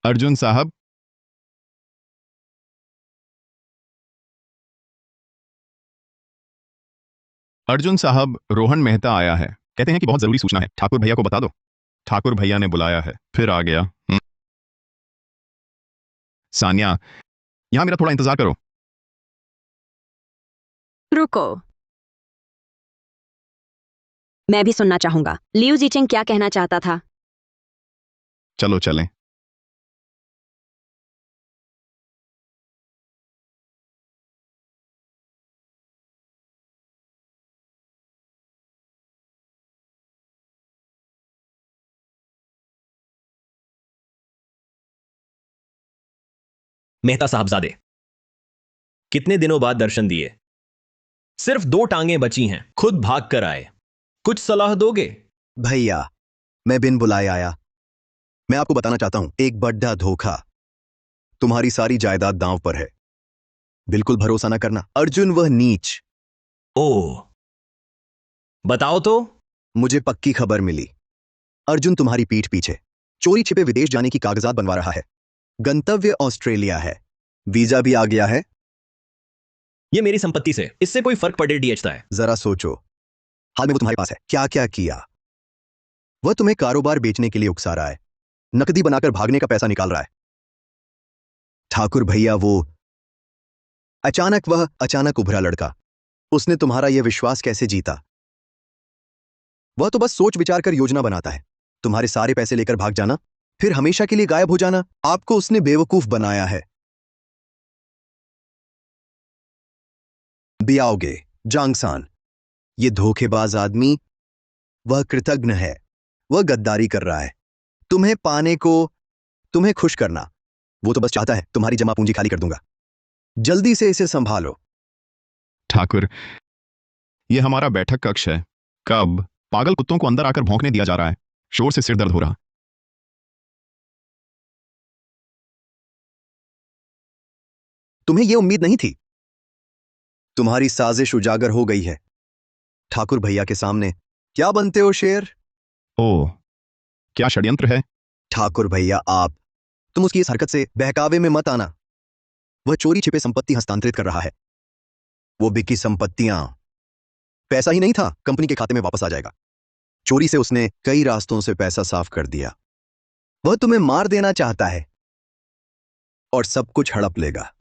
अर्जुन साहब, अर्जुन साहब, रोहन मेहता आया है, कहते हैं कि बहुत जरूरी सूचना है, ठाकुर भैया को बता दो। ठाकुर भैया ने बुलाया है, फिर आ गया। सानिया, यहां मेरा थोड़ा इंतजार करो। रुको, मैं भी सुनना चाहूंगा। लियू जीचेंग क्या कहना चाहता था? चलो चलें। मेहता साहबजादे, कितने दिनों बाद दर्शन दिए। सिर्फ 2 टांगें बची हैं, खुद भाग कर आए। कुछ सलाह दोगे? भैया, मैं बिन बुलाए आया। मैं आपको बताना चाहता हूं, एक बड़ा धोखा। तुम्हारी सारी जायदाद दांव पर है। बिल्कुल भरोसा ना करना। अर्जुन वह नीच। ओह, बताओ तो। मुझे पक्की खबर मिली। अर्जुन तुम्हारी पीठ पीछे चोरी छिपे विदेश जाने की कागजात बनवा रहा है। गंतव्य ऑस्ट्रेलिया है। वीजा भी आ गया है। ये मेरी संपत्ति से इससे कोई फर्क पड़े डीएचता है। जरा सोचो, हाल में वो तुम्हारे पास है, क्या क्या किया। वह तुम्हें कारोबार बेचने के लिए उकसा रहा है, नकदी बनाकर भागने का पैसा निकाल रहा है। ठाकुर भैया, वो अचानक उभरा लड़का, उसने तुम्हारा यह विश्वास कैसे जीता? वह तो बस सोच विचार कर योजना बनाता है, तुम्हारे सारे पैसे लेकर भाग जाना, फिर हमेशा के लिए गायब हो जाना। आपको उसने बेवकूफ बनाया है। बियाओगे जांगसान, ये धोखेबाज आदमी, वह कृतज्ञ है, वह गद्दारी कर रहा है तुम्हें पाने को, तुम्हें खुश करना। वो तो बस चाहता है तुम्हारी जमा पूंजी खाली कर दूंगा। जल्दी से इसे संभालो। ठाकुर, यह हमारा बैठक कक्ष है। कब पागल कुत्तों को अंदर आकर भौंकने दिया जा रहा है? शोर से सिर दर्द हो रहा। तुम्हें यह उम्मीद नहीं थी? तुम्हारी साजिश उजागर हो गई है। ठाकुर भैया के सामने क्या बनते हो शेर? ओह, क्या षड्यंत्र है? ठाकुर भैया, तुम उसकी इस हरकत से बहकावे में मत आना। वह चोरी छिपे संपत्ति हस्तांतरित कर रहा है। वो बिकी संपत्तियां, पैसा ही नहीं था, कंपनी के खाते में वापस आ जाएगा। चोरी से उसने कई रास्तों से पैसा साफ कर दिया। वह तुम्हें मार देना चाहता है और सब कुछ हड़प लेगा।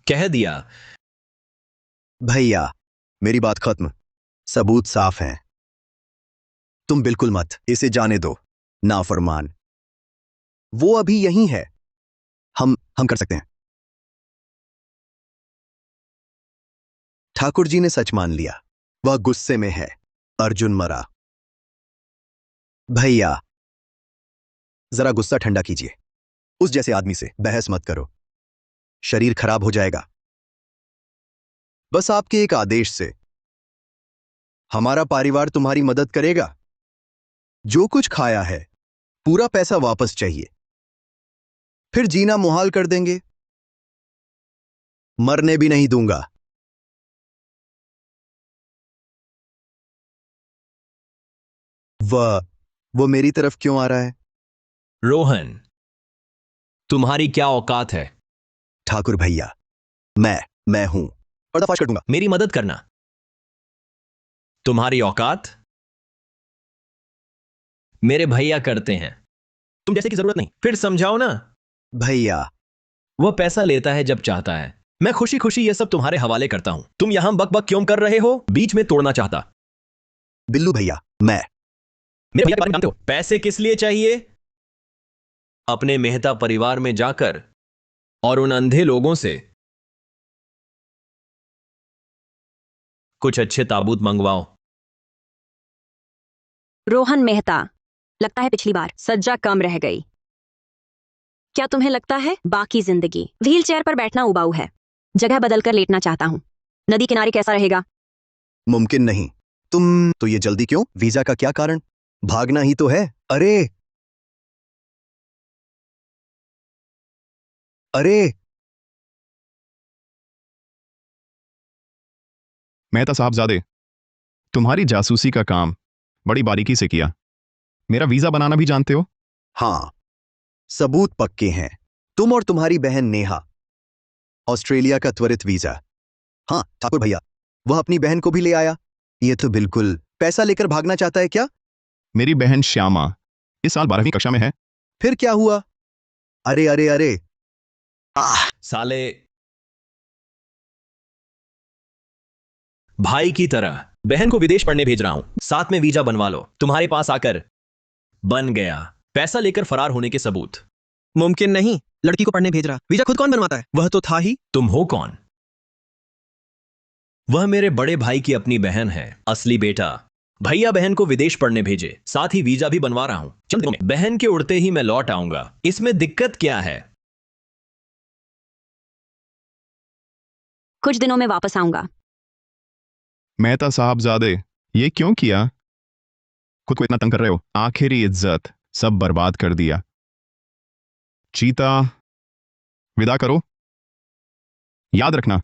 कह दिया। भैया, मेरी बात खत्म। सबूत साफ हैं। तुम बिल्कुल मत इसे जाने दो, नाफरमान। वो अभी यहीं है। हम कर सकते हैं। ठाकुर जी ने सच मान लिया। वह गुस्से में है। अर्जुन मरा। भैया, जरा गुस्सा ठंडा कीजिए। उस जैसे आदमी से बहस मत करो, शरीर खराब हो जाएगा। बस आपके एक आदेश से हमारा परिवार तुम्हारी मदद करेगा। जो कुछ खाया है पूरा पैसा वापस चाहिए, फिर जीना मुहाल कर देंगे। मरने भी नहीं दूंगा। वो मेरी तरफ क्यों आ रहा है? रोहन, तुम्हारी क्या औकात है? ठाकुर भैया, मैं हूं, पर्दाफाश कर दूंगा। मेरी मदद करना। तुम्हारी औकात मेरे भैया करते हैं, तुम जैसे की जरूरत नहीं। फिर समझाओ ना। भैया, वह पैसा लेता है जब चाहता है। मैं खुशी खुशी यह सब तुम्हारे हवाले करता हूं। तुम यहां बक बक क्यों कर रहे हो? बीच में तोड़ना चाहता। बिल्लू भैया, मेरे भैया के बारे में जानते हो? पैसे किस लिए चाहिए? अपने मेहता परिवार में जाकर और उन अंधे लोगों से कुछ अच्छे ताबूत मंगवाओ। रोहन मेहता, लगता है पिछली बार सज्जा कम रह गई। क्या तुम्हें लगता है बाकी जिंदगी व्हील चेयर पर बैठना उबाऊ है? जगह बदलकर लेटना चाहता हूं। नदी किनारे कैसा रहेगा? मुमकिन नहीं। तुम तो ये जल्दी क्यों? वीजा का क्या कारण? भागना ही तो है। अरे मेहता साहबजादे, तुम्हारी जासूसी का काम बड़ी बारीकी से किया। मेरा वीजा बनाना भी जानते हो? हाँ, सबूत पक्के हैं। तुम और तुम्हारी बहन नेहा, ऑस्ट्रेलिया का त्वरित वीजा। हाँ, ठाकुर भैया, वह अपनी बहन को भी ले आया। ये तो बिल्कुल पैसा लेकर भागना चाहता है क्या? मेरी बहन श्यामा इस साल 12वीं कक्षा में है। फिर क्या हुआ? अरे अरे अरे, साले भाई की तरह बहन को विदेश पढ़ने भेज रहा हूं, साथ में वीजा बनवा लो। तुम्हारे पास आकर बन गया, पैसा लेकर फरार होने के सबूत। मुमकिन नहीं, लड़की को पढ़ने भेज रहा, वीजा खुद कौन बनवाता है? वह तो था ही। तुम हो कौन? वह मेरे बड़े भाई की अपनी बहन है, असली बेटा। भैया बहन को विदेश पढ़ने भेजे, साथ ही वीजा भी बनवा रहा हूं। चंद दिनों में बहन के उड़ते ही मैं लौट आऊंगा। इसमें दिक्कत क्या है? कुछ दिनों में वापस आऊंगा। मेहता साहबजादे, ये क्यों किया? खुद को इतना तंग कर रहे हो, आखिरी इज्जत सब बर्बाद कर दिया। चीता, विदा करो। याद रखना,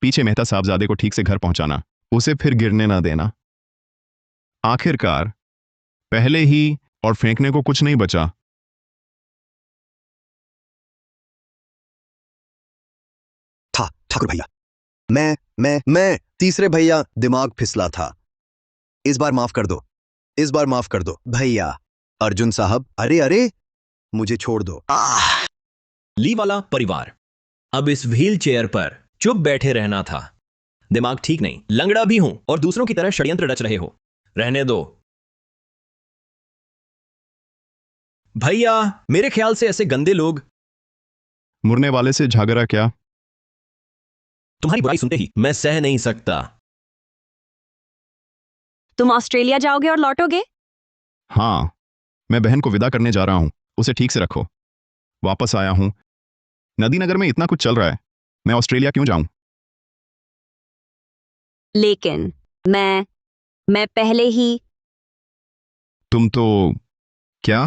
पीछे मेहता साहबजादे को ठीक से घर पहुंचाना, उसे फिर गिरने ना देना। आखिरकार पहले ही और फेंकने को कुछ नहीं बचा। ठाकुर भैया, मैं तीसरे भैया, दिमाग फिसला था। इस बार माफ कर दो, इस बार माफ कर दो भैया। अर्जुन साहब, अरे अरे, मुझे छोड़ दो। ली वाला परिवार, अब इस व्हील चेयर पर चुप बैठे रहना था। दिमाग ठीक नहीं, लंगड़ा भी हूं और दूसरों की तरह षड्यंत्र रच रहे हो। रहने दो भैया, मेरे ख्याल से ऐसे गंदे लोग। मुरने वाले से झगड़ा क्या? तुम्हारी बुराई सुनते ही मैं सह नहीं सकता। तुम ऑस्ट्रेलिया जाओगे और लौटोगे? हाँ, मैं बहन को विदा करने जा रहा हूं, उसे ठीक से रखो। वापस आया हूं, नदीनगर में इतना कुछ चल रहा है, मैं ऑस्ट्रेलिया क्यों जाऊं? लेकिन मैं पहले ही। तुम तो क्या?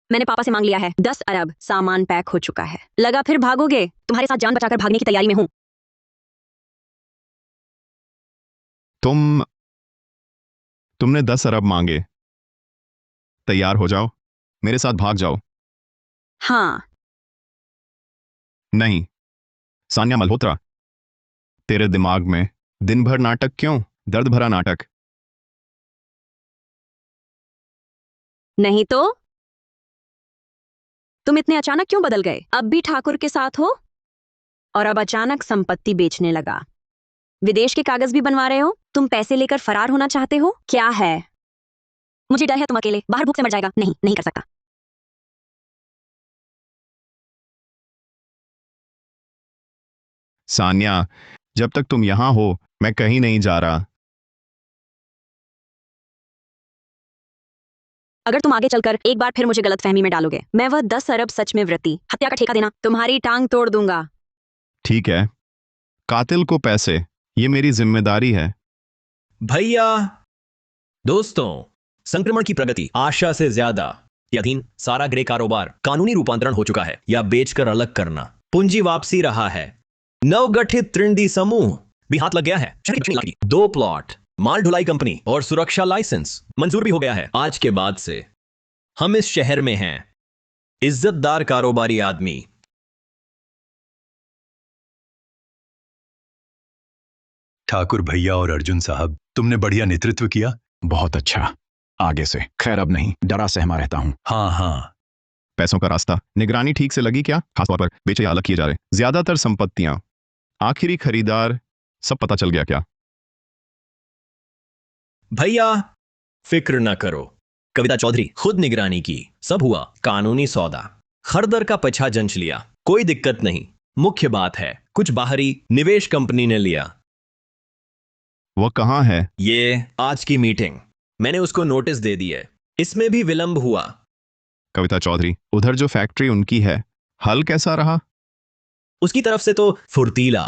मैंने पापा से मांग लिया है 10 अरब, सामान पैक हो चुका है। लगा फिर भागोगे? तुम्हारे साथ जान बचाकर भागने की तैयारी में हूं। तुमने 10 अरब मांगे। तैयार हो जाओ, मेरे साथ भाग जाओ। हाँ। नहीं, सान्या मल्होत्रा, तेरे दिमाग में दिन भर नाटक क्यों? दर्द भरा नाटक। नहीं तो तुम इतने अचानक क्यों बदल गए? अब भी ठाकुर के साथ हो और अब अचानक संपत्ति बेचने लगा। विदेश के कागज भी बनवा रहे हो। तुम पैसे लेकर फरार होना चाहते हो? क्या है? मुझे डर है तुम अकेले बाहर भूख से मर जाएगा। नहीं कर सकता। सान्या, जब तक तुम यहां हो मैं कहीं नहीं जा रहा। अगर तुम आगे चलकर एक बार फिर मुझे गलतफहमी में डालोगे, मैं वह 10 अरब सच में वृत्ति हत्या का ठेका देना, तुम्हारी टांग तोड़ दूंगा। ठीक है, कातिल को पैसे, ये मेरी जिम्मेदारी है। भैया दोस्तों, संक्रमण की प्रगति आशा से ज्यादा के अधीन सारा ग्रे कारोबार कानूनी रूपांतरण हो चुका है, या बेचकर अलग करना। पूंजी वापसी रहा है। नवगठित त्रिंडी समूह भी हाथ लग गया है। 2 प्लॉट, माल ढुलाई कंपनी और सुरक्षा लाइसेंस मंजूर भी हो गया है। आज के बाद से हम इस शहर में हैं इज्जतदार कारोबारी आदमी। ठाकुर भैया और अर्जुन साहब, तुमने बढ़िया नेतृत्व किया। बहुत अच्छा, आगे से खैर अब नहीं, डरा सहमा रहता हूं। हाँ, पैसों का रास्ता, निगरानी ठीक से लगी क्या? खासतौर पर बेचे या अलग किए जा रहे ज्यादातर संपत्तियां, आखिरी खरीदार, सब पता चल गया क्या? भैया फिक्र न करो, कविता चौधरी खुद निगरानी की, सब हुआ। कानूनी सौदा, खरदर का पछा जंच लिया, कोई दिक्कत नहीं। मुख्य बात है कुछ बाहरी निवेश कंपनी ने लिया। वो कहां है? ये आज की मीटिंग, मैंने उसको नोटिस दे दी है। इसमें भी विलंब हुआ। कविता चौधरी, उधर जो फैक्ट्री उनकी है, हल कैसा रहा? उसकी तरफ से तो फुर्तीला।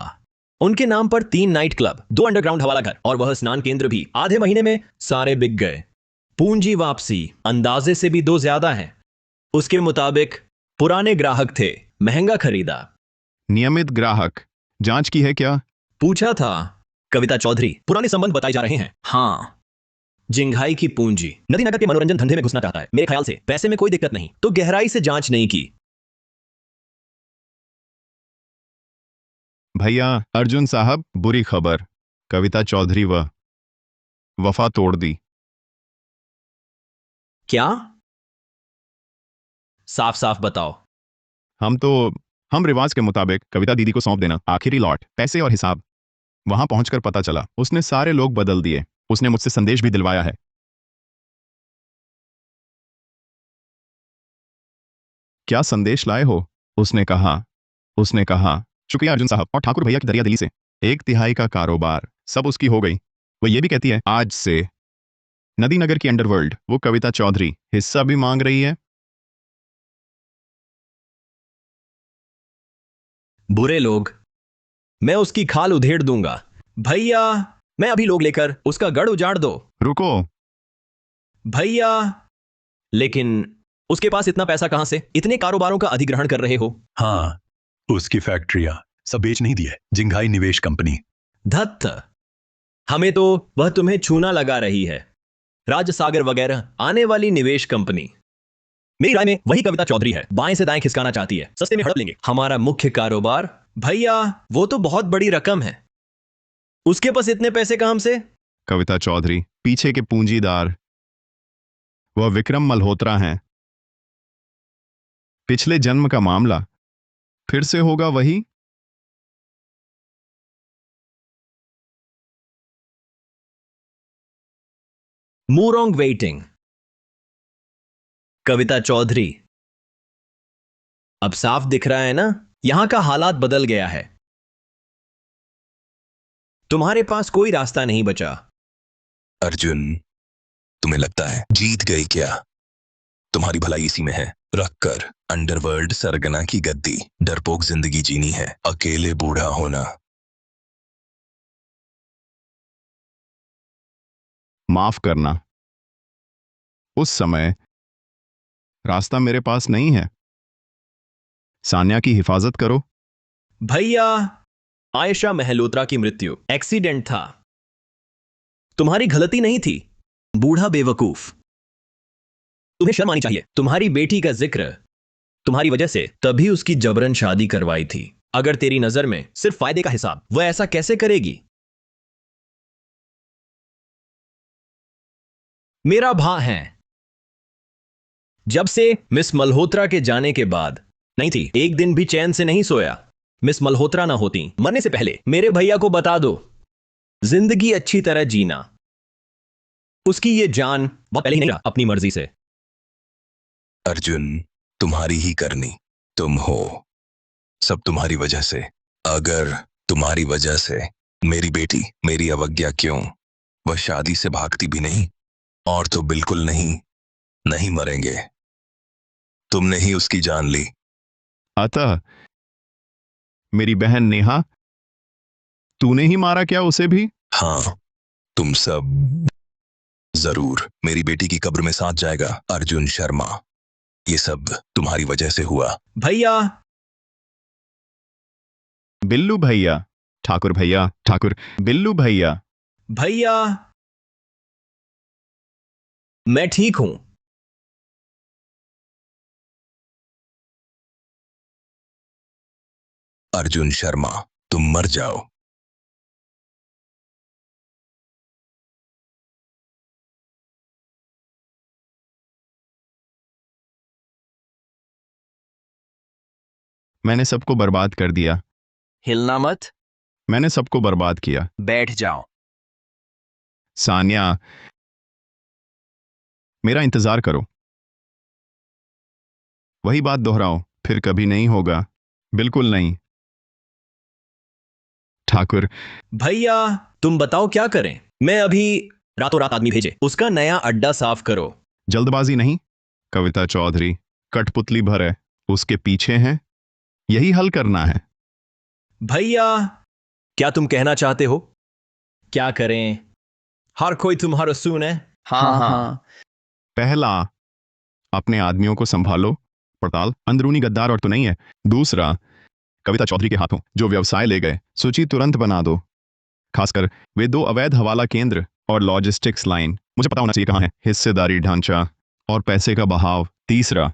उनके नाम पर 3 नाइट क्लब, 2 अंडरग्राउंड हवाला घर और वह स्नान केंद्र भी आधे महीने में सारे बिक गए। पूंजी वापसी अंदाजे से भी 2 ज्यादा है। उसके मुताबिक पुराने ग्राहक थे, महंगा खरीदा। नियमित ग्राहक, जांच की है क्या? पूछा था। कविता चौधरी, पुराने संबंध बताए जा रहे हैं। हाँ, जिंघाई की पूंजी नदीनगर के मनोरंजन धंधे में घुसना चाहता है। मेरे ख्याल से पैसे में कोई दिक्कत नहीं, तो गहराई से जांच नहीं की। भैया अर्जुन साहब, बुरी खबर, कविता चौधरी वफा तोड़ दी। क्या? साफ साफ बताओ। हम रिवाज के मुताबिक कविता दीदी को सौंप देना, आखिरी लॉट, पैसे और हिसाब। वहां पहुंचकर पता चला उसने सारे लोग बदल दिए। उसने मुझसे संदेश भी दिलवाया है। क्या संदेश लाए हो? उसने कहा शुक्रिया अर्जुन साहब और ठाकुर भैया की दरिया दिली से 1/3 का कारोबार सब उसकी हो गई। वो ये भी कहती है आज से नदी नगर की अंडरवर्ल्ड, वो कविता चौधरी, हिस्सा भी मांग रही है। बुरे लोग, मैं उसकी खाल उधेड़ दूंगा। भैया, मैं अभी लोग लेकर उसका गढ़ उजाड़ दो। रुको भैया, लेकिन उसके पास इतना पैसा कहां से? इतने कारोबारों का अधिग्रहण कर रहे हो। हाँ, उसकी फैक्ट्रियां सब बेच नहीं दी है जिंघाई निवेश कंपनी। धत्त, हमें तो वह तुम्हें छूना लगा रही है। राजसागर वगैरह आने वाली निवेश कंपनी। मेरी राय में वही कविता चौधरी है, बाएं से दाएं खिसकाना चाहती है। सस्ते में हड़प लेंगे हमारा मुख्य कारोबार। भैया, वो तो बहुत बड़ी रकम है, उसके पास इतने पैसे कहां से? कविता चौधरी पीछे के पूंजीदार वह विक्रम मल्होत्रा हैं। पिछले जन्म का मामला फिर से होगा वही। मूरोंग वेटिंग। कविता चौधरी, अब साफ दिख रहा है ना, यहां का हालात बदल गया है। तुम्हारे पास कोई रास्ता नहीं बचा। अर्जुन, तुम्हें लगता है जीत गई क्या? तुम्हारी भलाई इसी में है। रखकर अंडरवर्ल्ड सरगना की गद्दी, डरपोक जिंदगी जीनी है, अकेले बूढ़ा होना। माफ करना, उस समय रास्ता मेरे पास नहीं है। सान्या की हिफाजत करो। भैया, आयशा महलोत्रा की मृत्यु एक्सीडेंट था, तुम्हारी गलती नहीं थी। बूढ़ा बेवकूफ, तुम्हें शर्म आनी चाहिए। तुम्हारी बेटी का जिक्र तुम्हारी वजह से तभी उसकी जबरन शादी करवाई थी। अगर तेरी नजर में सिर्फ फायदे का हिसाब, वह ऐसा कैसे करेगी? मेरा भा है, जब से मिस मल्होत्रा के जाने के बाद नहीं थी, एक दिन भी चैन से नहीं सोया। मिस मल्होत्रा ना होती, मरने से पहले मेरे भैया को बता दो, जिंदगी अच्छी तरह जीना। उसकी ये जान बहुत पहले ही नहीं रहा अपनी मर्जी से। अर्जुन, तुम्हारी ही करनी तुम हो, सब तुम्हारी वजह से। अगर तुम्हारी वजह से मेरी बेटी, मेरी अवज्ञा क्यों, वह शादी से भागती भी नहीं, और तो बिल्कुल नहीं मरेंगे। तुमने ही उसकी जान ली। अतः मेरी बहन नेहा, तूने ही मारा क्या उसे भी? हाँ, तुम सब जरूर। मेरी बेटी की कब्र में साथ जाएगा अर्जुन शर्मा। ये सब तुम्हारी वजह से हुआ। भैया, बिल्लू भैया, ठाकुर भैया, ठाकुर बिल्लू भैया। भैया, मैं ठीक हूं। अर्जुन शर्मा, तुम मर जाओ। मैंने सबको बर्बाद कर दिया। हिलना मत। मैंने सबको बर्बाद किया। बैठ जाओ। सान्या, मेरा इंतजार करो। वही बात दोहराओ, फिर कभी नहीं होगा, बिल्कुल नहीं। ठाकुर, भैया, तुम बताओ क्या करें? मैं अभी रातों रात आदमी भेजे, उसका नया अड्डा साफ करो। जल्दबाजी नहीं। कविता चौधरी कठपुतली भर है, उसके पीछे हैं, यही हल करना है। भैया, क्या तुम कहना चाहते हो? क्या करें? हर कोई तुम्हारा सुन है। हाँ। पहला, अपने आदमियों को संभालो, पड़ताल अंदरूनी गद्दार और तो नहीं है। दूसरा, कविता चौधरी के हाथों जो व्यवसाय ले गए, सूची तुरंत बना दो, खासकर वे 2 अवैध हवाला केंद्र और लॉजिस्टिक्स लाइन। मुझे पता होना चाहिए कहां है, हिस्सेदारी ढांचा और पैसे का बहाव। तीसरा,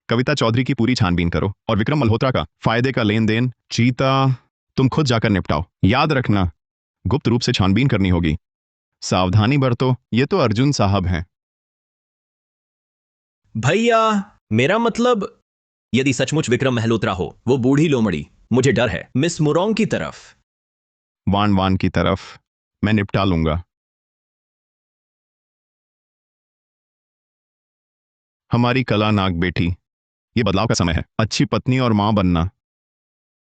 कविता चौधरी की पूरी छानबीन करो और विक्रम मल्होत्रा का फायदे का लेन देन चीता तुम खुद जाकर निपटाओ। याद रखना, गुप्त रूप से छानबीन करनी होगी। सावधानी बरतो, ये तो अर्जुन साहब हैं। भैया, मेरा मतलब, यदि सचमुच विक्रम मल्होत्रा हो, वो बूढ़ी लोमड़ी, मुझे डर है मिस मुरोंग की तरफ। वान वान की तरफ मैं निपटा लूंगा। हमारी कला नाग बेटी, ये बदलाव का समय है। अच्छी पत्नी और मां बनना।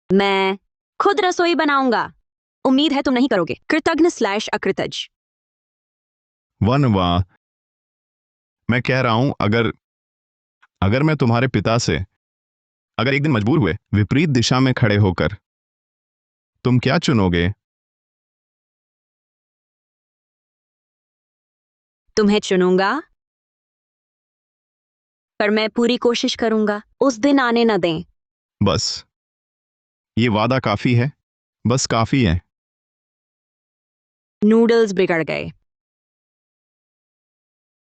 मैं खुद रसोई बनाऊंगा। उम्मीद है तुम नहीं करोगे। कृतज्ञ/अकृतज्ञ। वन वाह, मैं कह रहा हूं, अगर अगर मैं तुम्हारे पिता से अगर एक दिन मजबूर हुए विपरीत दिशा में खड़े होकर, तुम क्या चुनोगे? तुम्हें चुनूंगा, पर मैं पूरी कोशिश करूंगा उस दिन आने न दें। बस ये वादा काफी है, बस काफी है। नूडल्स बिगड़ गए।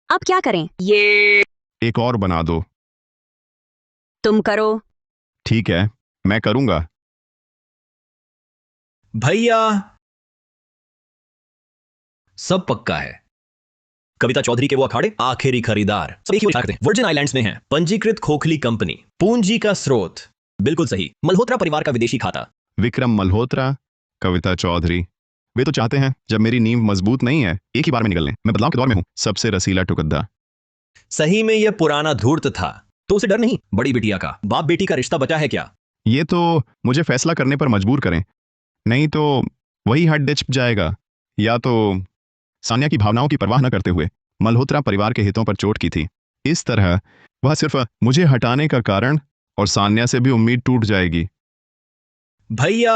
अब क्या करें? ये एक और बना दो। तुम करो। ठीक है, मैं करूंगा। भैया, सब पक्का है। कविता चौधरी के वो अखाड़े आखिरी खरीदार सब एक ही करते हैं। वर्जिन आइलैंड्स में है, पंजीकृत खोखली कंपनी, पूंजी का स्रोत बिल्कुल सही, मल्होत्रा परिवार का विदेशी खाता। विक्रम मल्होत्रा, कविता चौधरी, वे तो चाहते हैं जब मेरी नींव मजबूत नहीं है एक ही बार में निकल लें। मैं बदलाव के दौर में हूं, सबसे रसीला टुकद्दा। सही में यह पुराना धूर्त था, तो उसे डर नहीं। बड़ी बिटिया का बाप बेटी का रिश्ता बचा है क्या? ये तो मुझे फैसला करने पर मजबूर करें, नहीं तो वही हट डिच जाएगा। या तो सान्या की भावनाओं की परवाह न करते हुए मल्होत्रा परिवार के हितों पर चोट की थी। इस तरह वह सिर्फ मुझे हटाने का कारण, और सान्या से भी उम्मीद टूट जाएगी। भैया,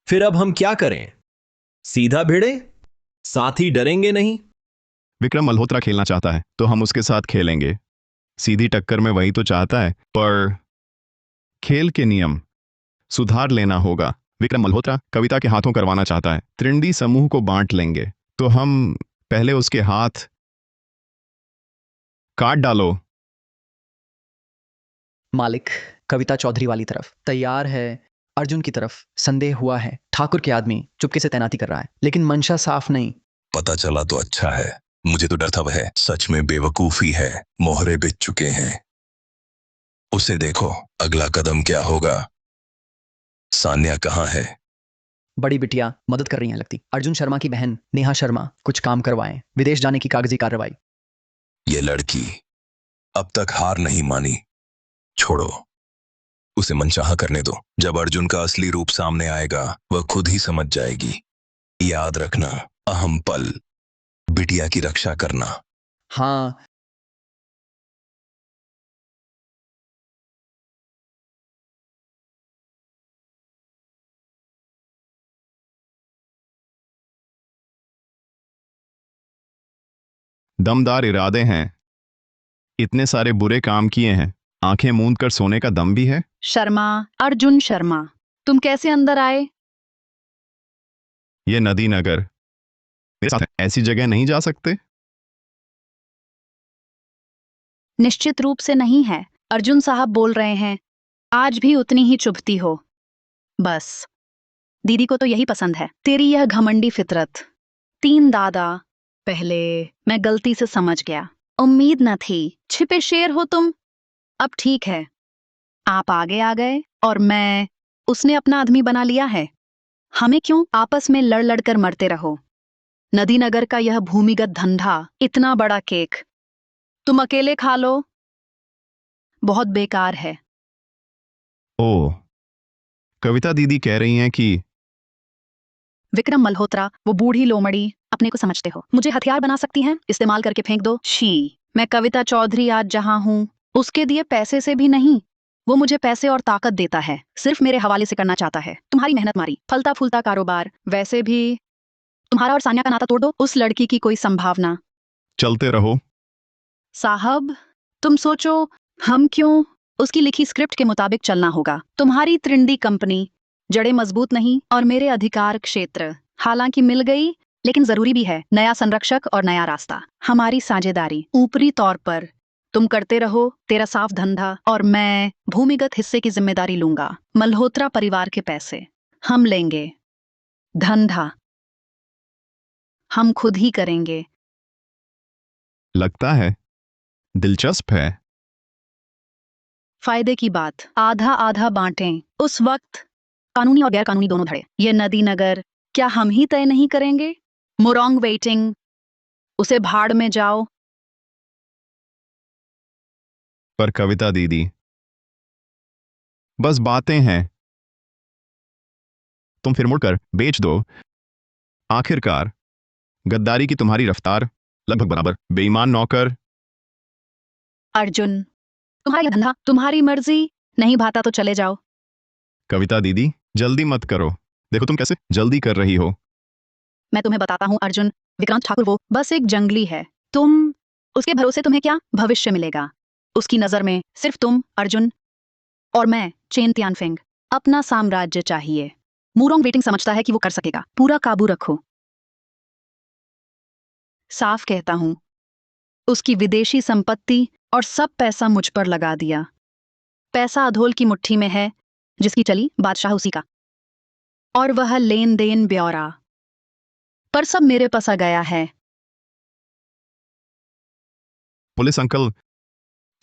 फिर अब हम क्या करें? सीधा भिड़े, साथी डरेंगे नहीं। विक्रम मल्होत्रा खेलना चाहता है तो हम उसके साथ खेलेंगे। सीधी टक्कर में वही तो चाहता है, पर खेल के नियम सुधार लेना होगा। विक्रम मल्होत्रा कविता के हाथों करवाना चाहता है। त्रिंडी समूह को बांट लेंगे, तो हम पहले उसके हाथ काट डालो। मालिक, कविता चौधरी वाली तरफ तैयार है, अर्जुन की तरफ संदेह हुआ है। ठाकुर के आदमी चुपके से तैनाती कर रहा है, लेकिन मंशा साफ नहीं। पता चला तो अच्छा है, मुझे तो डर था वह सच में बेवकूफी है। मोहरे बिछ चुके हैं। उसे देखो, अगला कदम क्या होगा। सान्या कहाँ है? बड़ी बिटिया मदद कर रही हैं लगती। अर्जुन शर्मा की बहन नेहा शर्मा कुछ काम करवाएं, विदेश जाने की कागजी कार्रवाई। ये लड़की अब तक हार नहीं मानी। छोड़ो, उसे मनचाहा करने दो। जब अर्जुन का असली रूप सामने आएगा, वह खुद ही समझ जाएगी। याद रखना, अहम पल, बिटिया की रक्षा करना। हाँ, दमदार इरादे हैं, इतने सारे बुरे काम किए हैं, आंखें मूंद कर सोने का दम भी है। शर्मा, अर्जुन शर्मा, तुम कैसे अंदर आए? ये नदी नगर मेरे साथ है, ऐसी जगह नहीं जा सकते। निश्चित रूप से नहीं है। अर्जुन साहब बोल रहे हैं, आज भी उतनी ही चुभती हो। बस दीदी को तो यही पसंद है, तेरी यह घमंडी फितरत। 3 दादा पहले मैं गलती से समझ गया, उम्मीद न थी। छिपे शेर हो तुम। अब ठीक है, आप आगे आ गए और मैं उसने अपना आदमी बना लिया है। हमें क्यों आपस में लड़ लड़ कर मरते रहो? नदी नगर का यह भूमिगत धंधा, इतना बड़ा केक तुम अकेले खा लो, बहुत बेकार है। ओह, कविता दीदी कह रही हैं कि विक्रम मल्होत्रा, वो बूढ़ी लोमड़ी, अपने को समझते हो, मुझे हथियार बना सकती हैं, इस्तेमाल करके फेंक दो। शी, मैं कविता चौधरी आज जहां हूं, उसके दिए पैसे से भी नहीं। वो मुझे पैसे और ताकत देता है, सिर्फ मेरे हवाले से करना चाहता है। तुम्हारी मेहनत मारी फलता फूलता कारोबार। वैसे भी तुम्हारा और सान्या का नाता तोड़ दो, उस लड़की की कोई संभावना। चलते रहो। साहब, तुम सोचो, हम क्यों? उसकी लिखी स्क्रिप्ट के मुताबिक चलना होगा। तुम्हारी त्रिंडी कंपनी, जड़ें मजबूत नहीं और मेरे अधिकार क्षेत्र हालांकि मिल गई, लेकिन जरूरी भी है नया संरक्षक और नया रास्ता। हमारी साझेदारी ऊपरी तौर पर तुम करते रहो तेरा साफ धंधा, और मैं भूमिगत हिस्से की जिम्मेदारी लूंगा। मल्होत्रा परिवार के पैसे हम लेंगे, धंधा हम खुद ही करेंगे। लगता है दिलचस्प है। फायदे की बात आधा आधा बांटें। उस वक्त कानूनी और गैर कानूनी दोनों धड़े। ये नदी नगर क्या हम ही तय नहीं करेंगे? मुरोंग वेटिंग, उसे भाड़ में जाओ। पर कविता दीदी, बस बातें हैं। तुम फिर मुड़कर बेच दो। आखिरकार गद्दारी की तुम्हारी रफ्तार लगभग बराबर। बेईमान नौकर। अर्जुन, तुम्हारा यह धंधा, तुम्हारी मर्जी, नहीं भाता तो चले जाओ। कविता दीदी, जल्दी मत करो। देखो तुम कैसे जल्दी कर रही हो। मैं तुम्हें बताता हूँ अर्जुन, विक्रांत ठाकुर वो बस एक जंगली है। तुम उसके भरोसे तुम्हें क्या भविष्य मिलेगा? उसकी नजर में सिर्फ तुम, अर्जुन और मैं, चेन तियानफिंग। अपना साम्राज्य चाहिए। मूरोंग वेटिंग समझता है कि वो कर सकेगा। पूरा काबू रखो। साफ कहता हूं, उसकी विदेशी संपत्ति और सब पैसा मुझ पर लगा दिया। पैसा अधोल की मुट्ठी में है, जिसकी चली बादशाह उसी का, और वह लेन देन ब्यौरा पर सब मेरे पास आ गया है। पुलिस अंकल,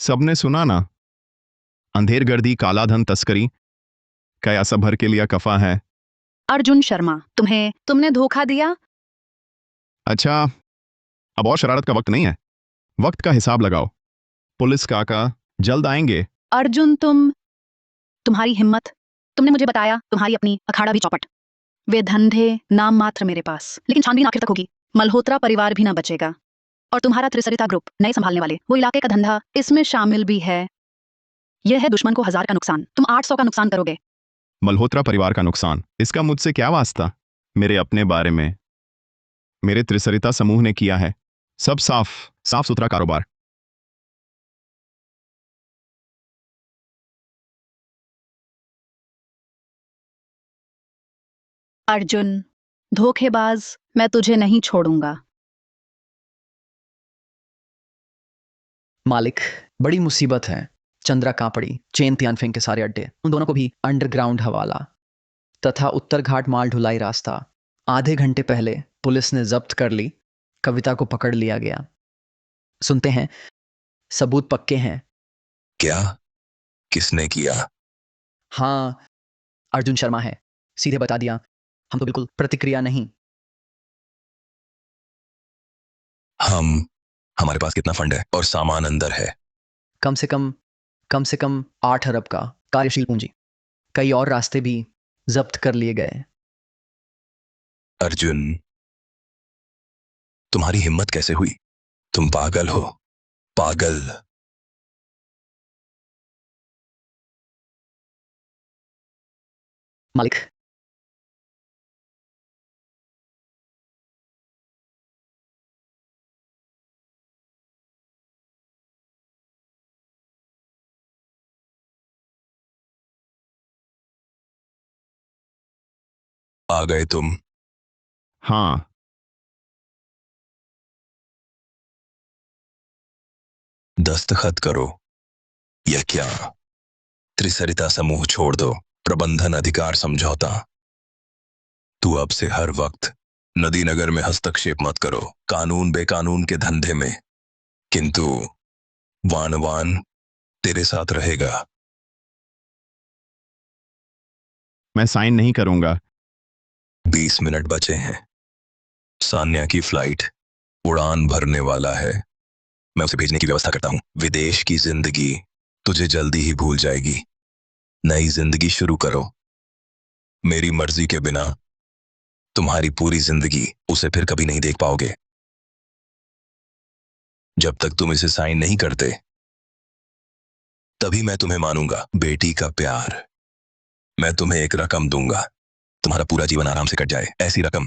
सबने सुना ना? अंधेरगर्दी, काला धन, तस्करी, क्या सब भर के लिया कफा है। अर्जुन शर्मा, तुमने धोखा दिया। अच्छा, अब और शरारत का वक्त नहीं है। वक्त का हिसाब लगाओ। पुलिस काका जल्द आएंगे। अर्जुन, तुम्हारी हिम्मत। तुमने मुझे बताया तुम्हारी अपनी अखाड़ा भी चौपट। वे धंधे नाम मात्र मेरे पास, लेकिन छानबीन आखिर तक होगी। मल्होत्रा परिवार भी ना बचेगा। और तुम्हारा त्रिसरिता ग्रुप नए संभालने वाले, वो इलाके का धंधा इसमें शामिल भी है। यह है दुश्मन को 1000 का नुकसान, तुम 800 का नुकसान करोगे। मल्होत्रा परिवार का नुकसान, इसका मुझसे क्या वास्ता? मेरे अपने बारे में मेरे त्रिसरिता समूह ने किया है सब साफ सुथरा कारोबार। अर्जुन धोखेबाज, मैं तुझे नहीं छोड़ूंगा। मालिक, बड़ी मुसीबत है। चंद्रा कापड़ी, चेन तियानफिंग के सारे अड्डे, उन दोनों को भी अंडरग्राउंड हवाला तथा उत्तर घाट माल ढुलाई रास्ता आधे घंटे पहले पुलिस ने जब्त कर ली। कविता को पकड़ लिया गया। सुनते हैं सबूत पक्के हैं। क्या? किसने किया? हाँ, अर्जुन शर्मा है। सीधे बता दिया। हम तो बिल्कुल प्रतिक्रिया नहीं। हमारे पास कितना फंड है और सामान अंदर है? कम से कम 8 अरब का कार्यशील पूंजी। कई और रास्ते भी जब्त कर लिए गए। अर्जुन, तुम्हारी हिम्मत कैसे हुई? तुम पागल हो, पागल। मालिक, आ गए तुम? हाँ, दस्तखत करो। यह क्या? त्रिसरिता समूह छोड़ दो। प्रबंधन अधिकार समझौता। तू अब से हर वक्त नदी नगर में हस्तक्षेप मत करो, कानून बेकानून के धंधे में। किंतु वान तेरे साथ रहेगा। मैं साइन नहीं करूंगा। 20 मिनट बचे हैं। सान्या की फ्लाइट उड़ान भरने वाला है। मैं उसे भेजने की व्यवस्था करता हूं। विदेश की जिंदगी तुझे जल्दी ही भूल जाएगी। नई जिंदगी शुरू करो। मेरी मर्जी के बिना तुम्हारी पूरी जिंदगी उसे फिर कभी नहीं देख पाओगे। जब तक तुम इसे साइन नहीं करते, तभी मैं तुम्हें मानूंगा। बेटी का प्यार। मैं तुम्हें एक रकम दूंगा, तुम्हारा पूरा जीवन आराम से कट जाए। ऐसी रकम,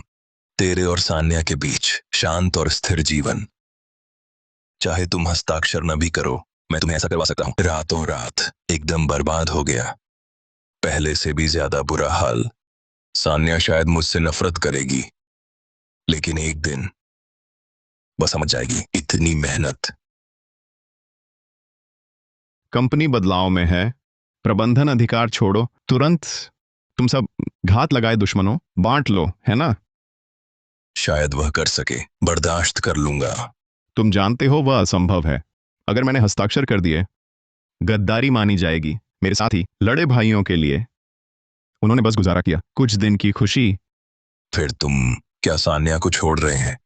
तेरे और सान्या के बीच शांत और स्थिर जीवन। चाहे तुम हस्ताक्षर न भी करो, मैं तुम्हें ऐसा करवा सकता हूं। रातों रात एकदम बर्बाद हो गया। पहले से भी ज्यादा बुरा हाल। सान्या शायद मुझसे नफरत करेगी, लेकिन एक दिन वह समझ जाएगी। इतनी मेहनत। कंपनी बदलाव में है। प्रबंधन अधिकार छोड़ो तुरंत। तुम सब घात लगाए दुश्मनों, बांट लो, है ना? शायद वह कर सके, बर्दाश्त कर लूंगा। तुम जानते हो वह असंभव है। अगर मैंने हस्ताक्षर कर दिए गद्दारी मानी जाएगी। मेरे साथ ही लड़े भाइयों के लिए उन्होंने बस गुजारा किया कुछ दिन की खुशी। फिर तुम क्या सान्या को छोड़ रहे हैं?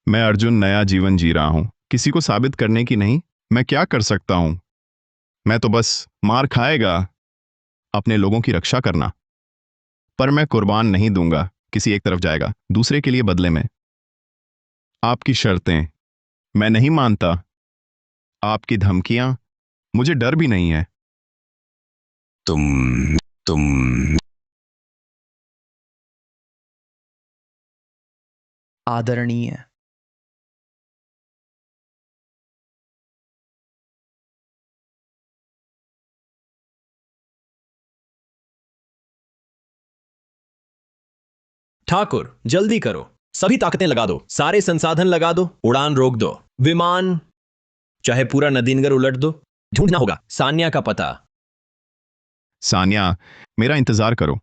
मैं अर्जुन नया जीवन जी रहा हूं, किसी को साबित करने की नहीं। मैं क्या कर सकता हूं? मैं तो बस मार खाएगा, अपने लोगों की रक्षा करना। पर मैं कुर्बान नहीं दूंगा, किसी एक तरफ जाएगा दूसरे के लिए बदले में। आपकी शर्तें मैं नहीं मानता, आपकी धमकियां मुझे डर भी नहीं है। तुम आदरणीय। ठाकुर जल्दी करो, सभी ताकतें लगा दो, सारे संसाधन लगा दो, उड़ान रोक दो, विमान चाहे पूरा नदीनगर उलट दो। ढूंढना होगा सान्या का पता। सान्या, मेरा इंतजार करो।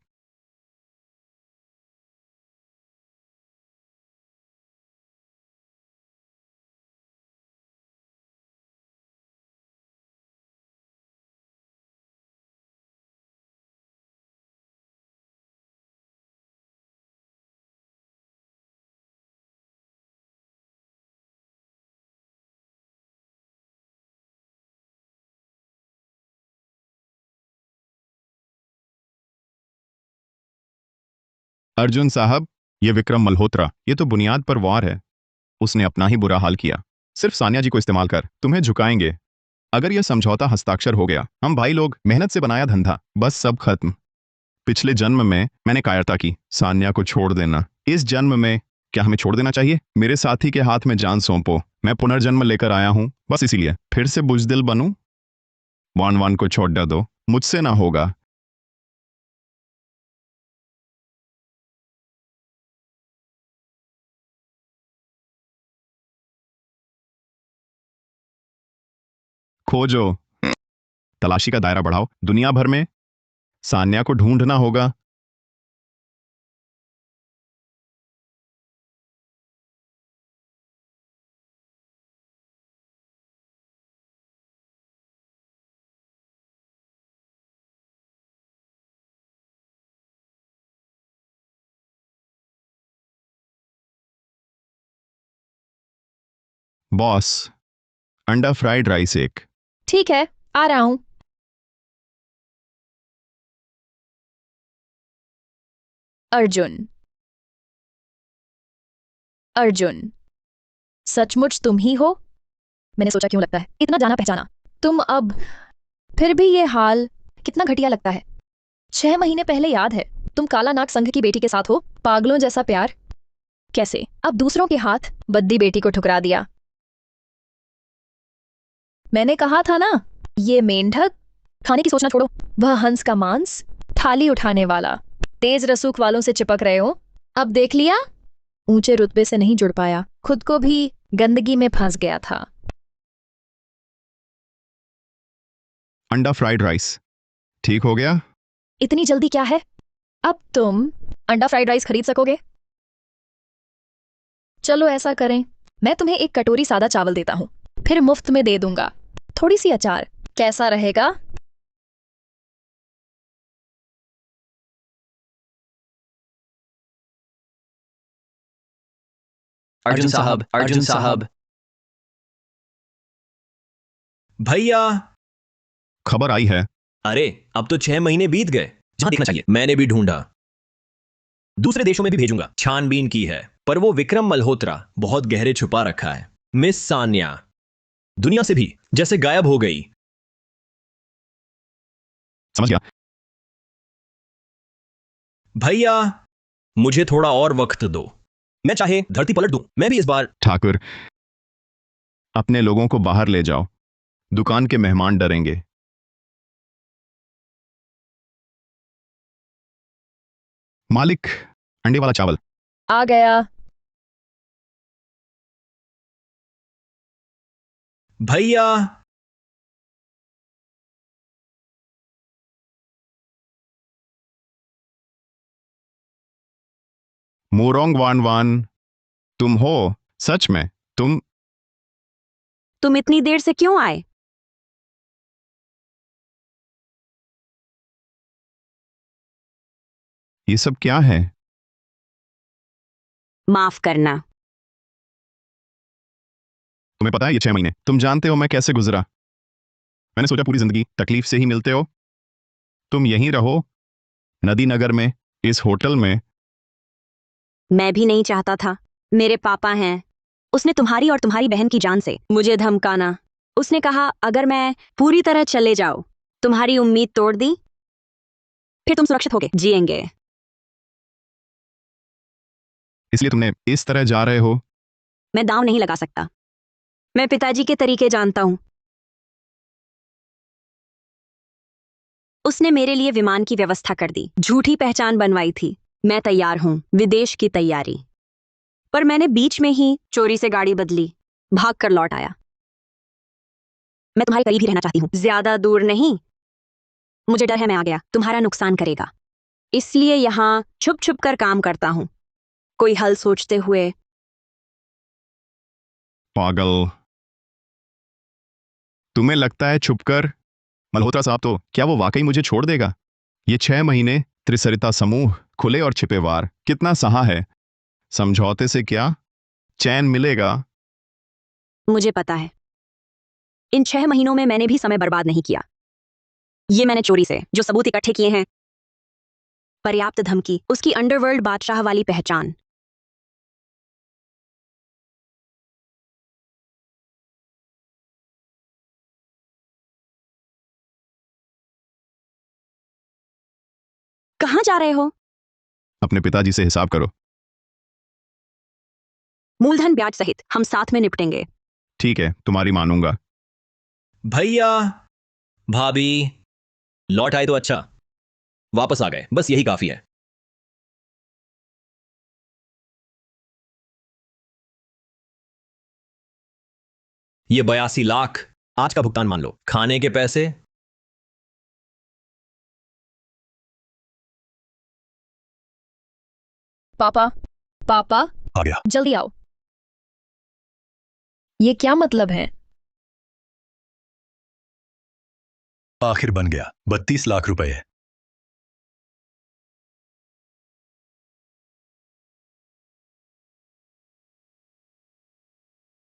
अर्जुन साहब, ये विक्रम मल्होत्रा, ये तो बुनियाद पर वार है। उसने अपना ही बुरा हाल किया। सिर्फ सान्या जी को इस्तेमाल कर तुम्हें झुकाएंगे। अगर यह समझौता हस्ताक्षर हो गया, हम भाई लोग मेहनत से बनाया धंधा, बस सब खत्म। पिछले जन्म में मैंने कायरता की, सान्या को छोड़ देना। इस जन्म में क्या हमें छोड़ देना चाहिए? मेरे साथी के हाथ में जान सौंपो। मैं पुनर्जन्म लेकर आया हूं, बस इसीलिए फिर से बुजदिल बनूं। वान वान को छोड़ दो, मुझसे ना होगा। खोजो, तलाशी का दायरा बढ़ाओ, दुनिया भर में सान्या को ढूंढना होगा। बॉस, अंडा फ्राइड राइस एक। ठीक है, आ रहा हूं। अर्जुन, अर्जुन, सचमुच तुम ही हो? मैंने सोचा क्यों लगता है इतना जाना पहचाना। तुम अब फिर भी ये हाल कितना घटिया लगता है। 6 महीने पहले याद है, तुम काला नाग संघ की बेटी के साथ हो। पागलों जैसा प्यार कैसे अब दूसरों के हाथ बद्दी बेटी को ठुकरा दिया। मैंने कहा था ना, ये मेंढक खाने की सोचना छोड़ो। वह हंस का मांस थाली उठाने वाला, तेज रसूख वालों से चिपक रहे हो। अब देख लिया, ऊंचे रुतबे से नहीं जुड़ पाया, खुद को भी गंदगी में फंस गया था। अंडा फ्राइड राइस ठीक हो गया? इतनी जल्दी क्या है? अब तुम अंडा फ्राइड राइस खरीद सकोगे? चलो ऐसा करें, मैं तुम्हें एक कटोरी सादा चावल देता हूं, फिर मुफ्त में दे दूंगा थोड़ी सी अचार। कैसा रहेगा? अर्जुन साहब, अर्जुन साहब। भैया, खबर आई है। अरे अब तो 6 महीने बीत गए। जहां देखना चाहिए मैंने भी ढूंढा, दूसरे देशों में भी भेजूंगा, छानबीन की है, पर वो विक्रम मल्होत्रा बहुत गहरे छुपा रखा है। मिस सान्या दुनिया से भी जैसे गायब हो गई। समझ गया भैया, मुझे थोड़ा और वक्त दो, मैं चाहे धरती पलट दूं, मैं भी इस बार। ठाकुर, अपने लोगों को बाहर ले जाओ, दुकान के मेहमान डरेंगे। मालिक, अंडे वाला चावल आ गया। भैया, मोरोंग वान वान, तुम हो? सच में तुम? तुम इतनी देर से क्यों आए? ये सब क्या है? माफ करना। तुम्हें पता है ये 6 महीने तुम जानते हो मैं कैसे गुजरा। मैंने सोचा पूरी जिंदगी तकलीफ से ही मिलते हो। तुम यहीं रहो, नदी नगर में, इस होटल में। मैं भी नहीं चाहता था। मेरे पापा हैं। उसने तुम्हारी और तुम्हारी बहन की जान से मुझे धमकाना। उसने कहा अगर मैं पूरी तरह चले जाऊं, तुम्हारी उम्मीद तोड़ दी, फिर तुम सुरक्षित होके जिएंगे। इसलिए तुमने इस तरह जा रहे हो? मैं दांव नहीं लगा सकता। मैं पिताजी के तरीके जानता हूं। उसने मेरे लिए विमान की व्यवस्था कर दी, झूठी पहचान बनवाई थी। मैं तैयार हूं, विदेश की तैयारी। पर मैंने बीच में ही चोरी से गाड़ी बदली, भाग कर लौट आया। मैं तुम्हारे करीब ही रहना चाहती हूं, ज्यादा दूर नहीं। मुझे डर है मैं आ गया तुम्हारा नुकसान करेगा, इसलिए यहां छुप छुप कर काम करता हूं, कोई हल सोचते हुए। पागल। तुम्हें लगता है छुपकर? मल्होत्रा साहब तो क्या वो वाकई मुझे छोड़ देगा? ये 6 महीने त्रिसरिता समूह, खुले और छिपे वार, कितना सहा है। समझौते से क्या चैन मिलेगा? मुझे पता है। इन 6 महीनों में मैंने भी समय बर्बाद नहीं किया। ये मैंने चोरी से जो सबूत इकट्ठे किए हैं, पर्याप्त धमकी, उसकी अंडरवर्ल्ड बादशाह वाली पहचान। कहां जा रहे हो? अपने पिताजी से हिसाब करो। मूलधन ब्याज सहित हम साथ में निपटेंगे। ठीक है, तुम्हारी मानूंगा। भैया, भाभी लौट आए तो अच्छा, वापस आ गए, बस यही काफी है। ये 82 लाख आज का भुगतान मान लो, खाने के पैसे। पापा, पापा, आ गया। जल्दी आओ। ये क्या मतलब है? आखिर बन गया, 32 लाख रुपए है।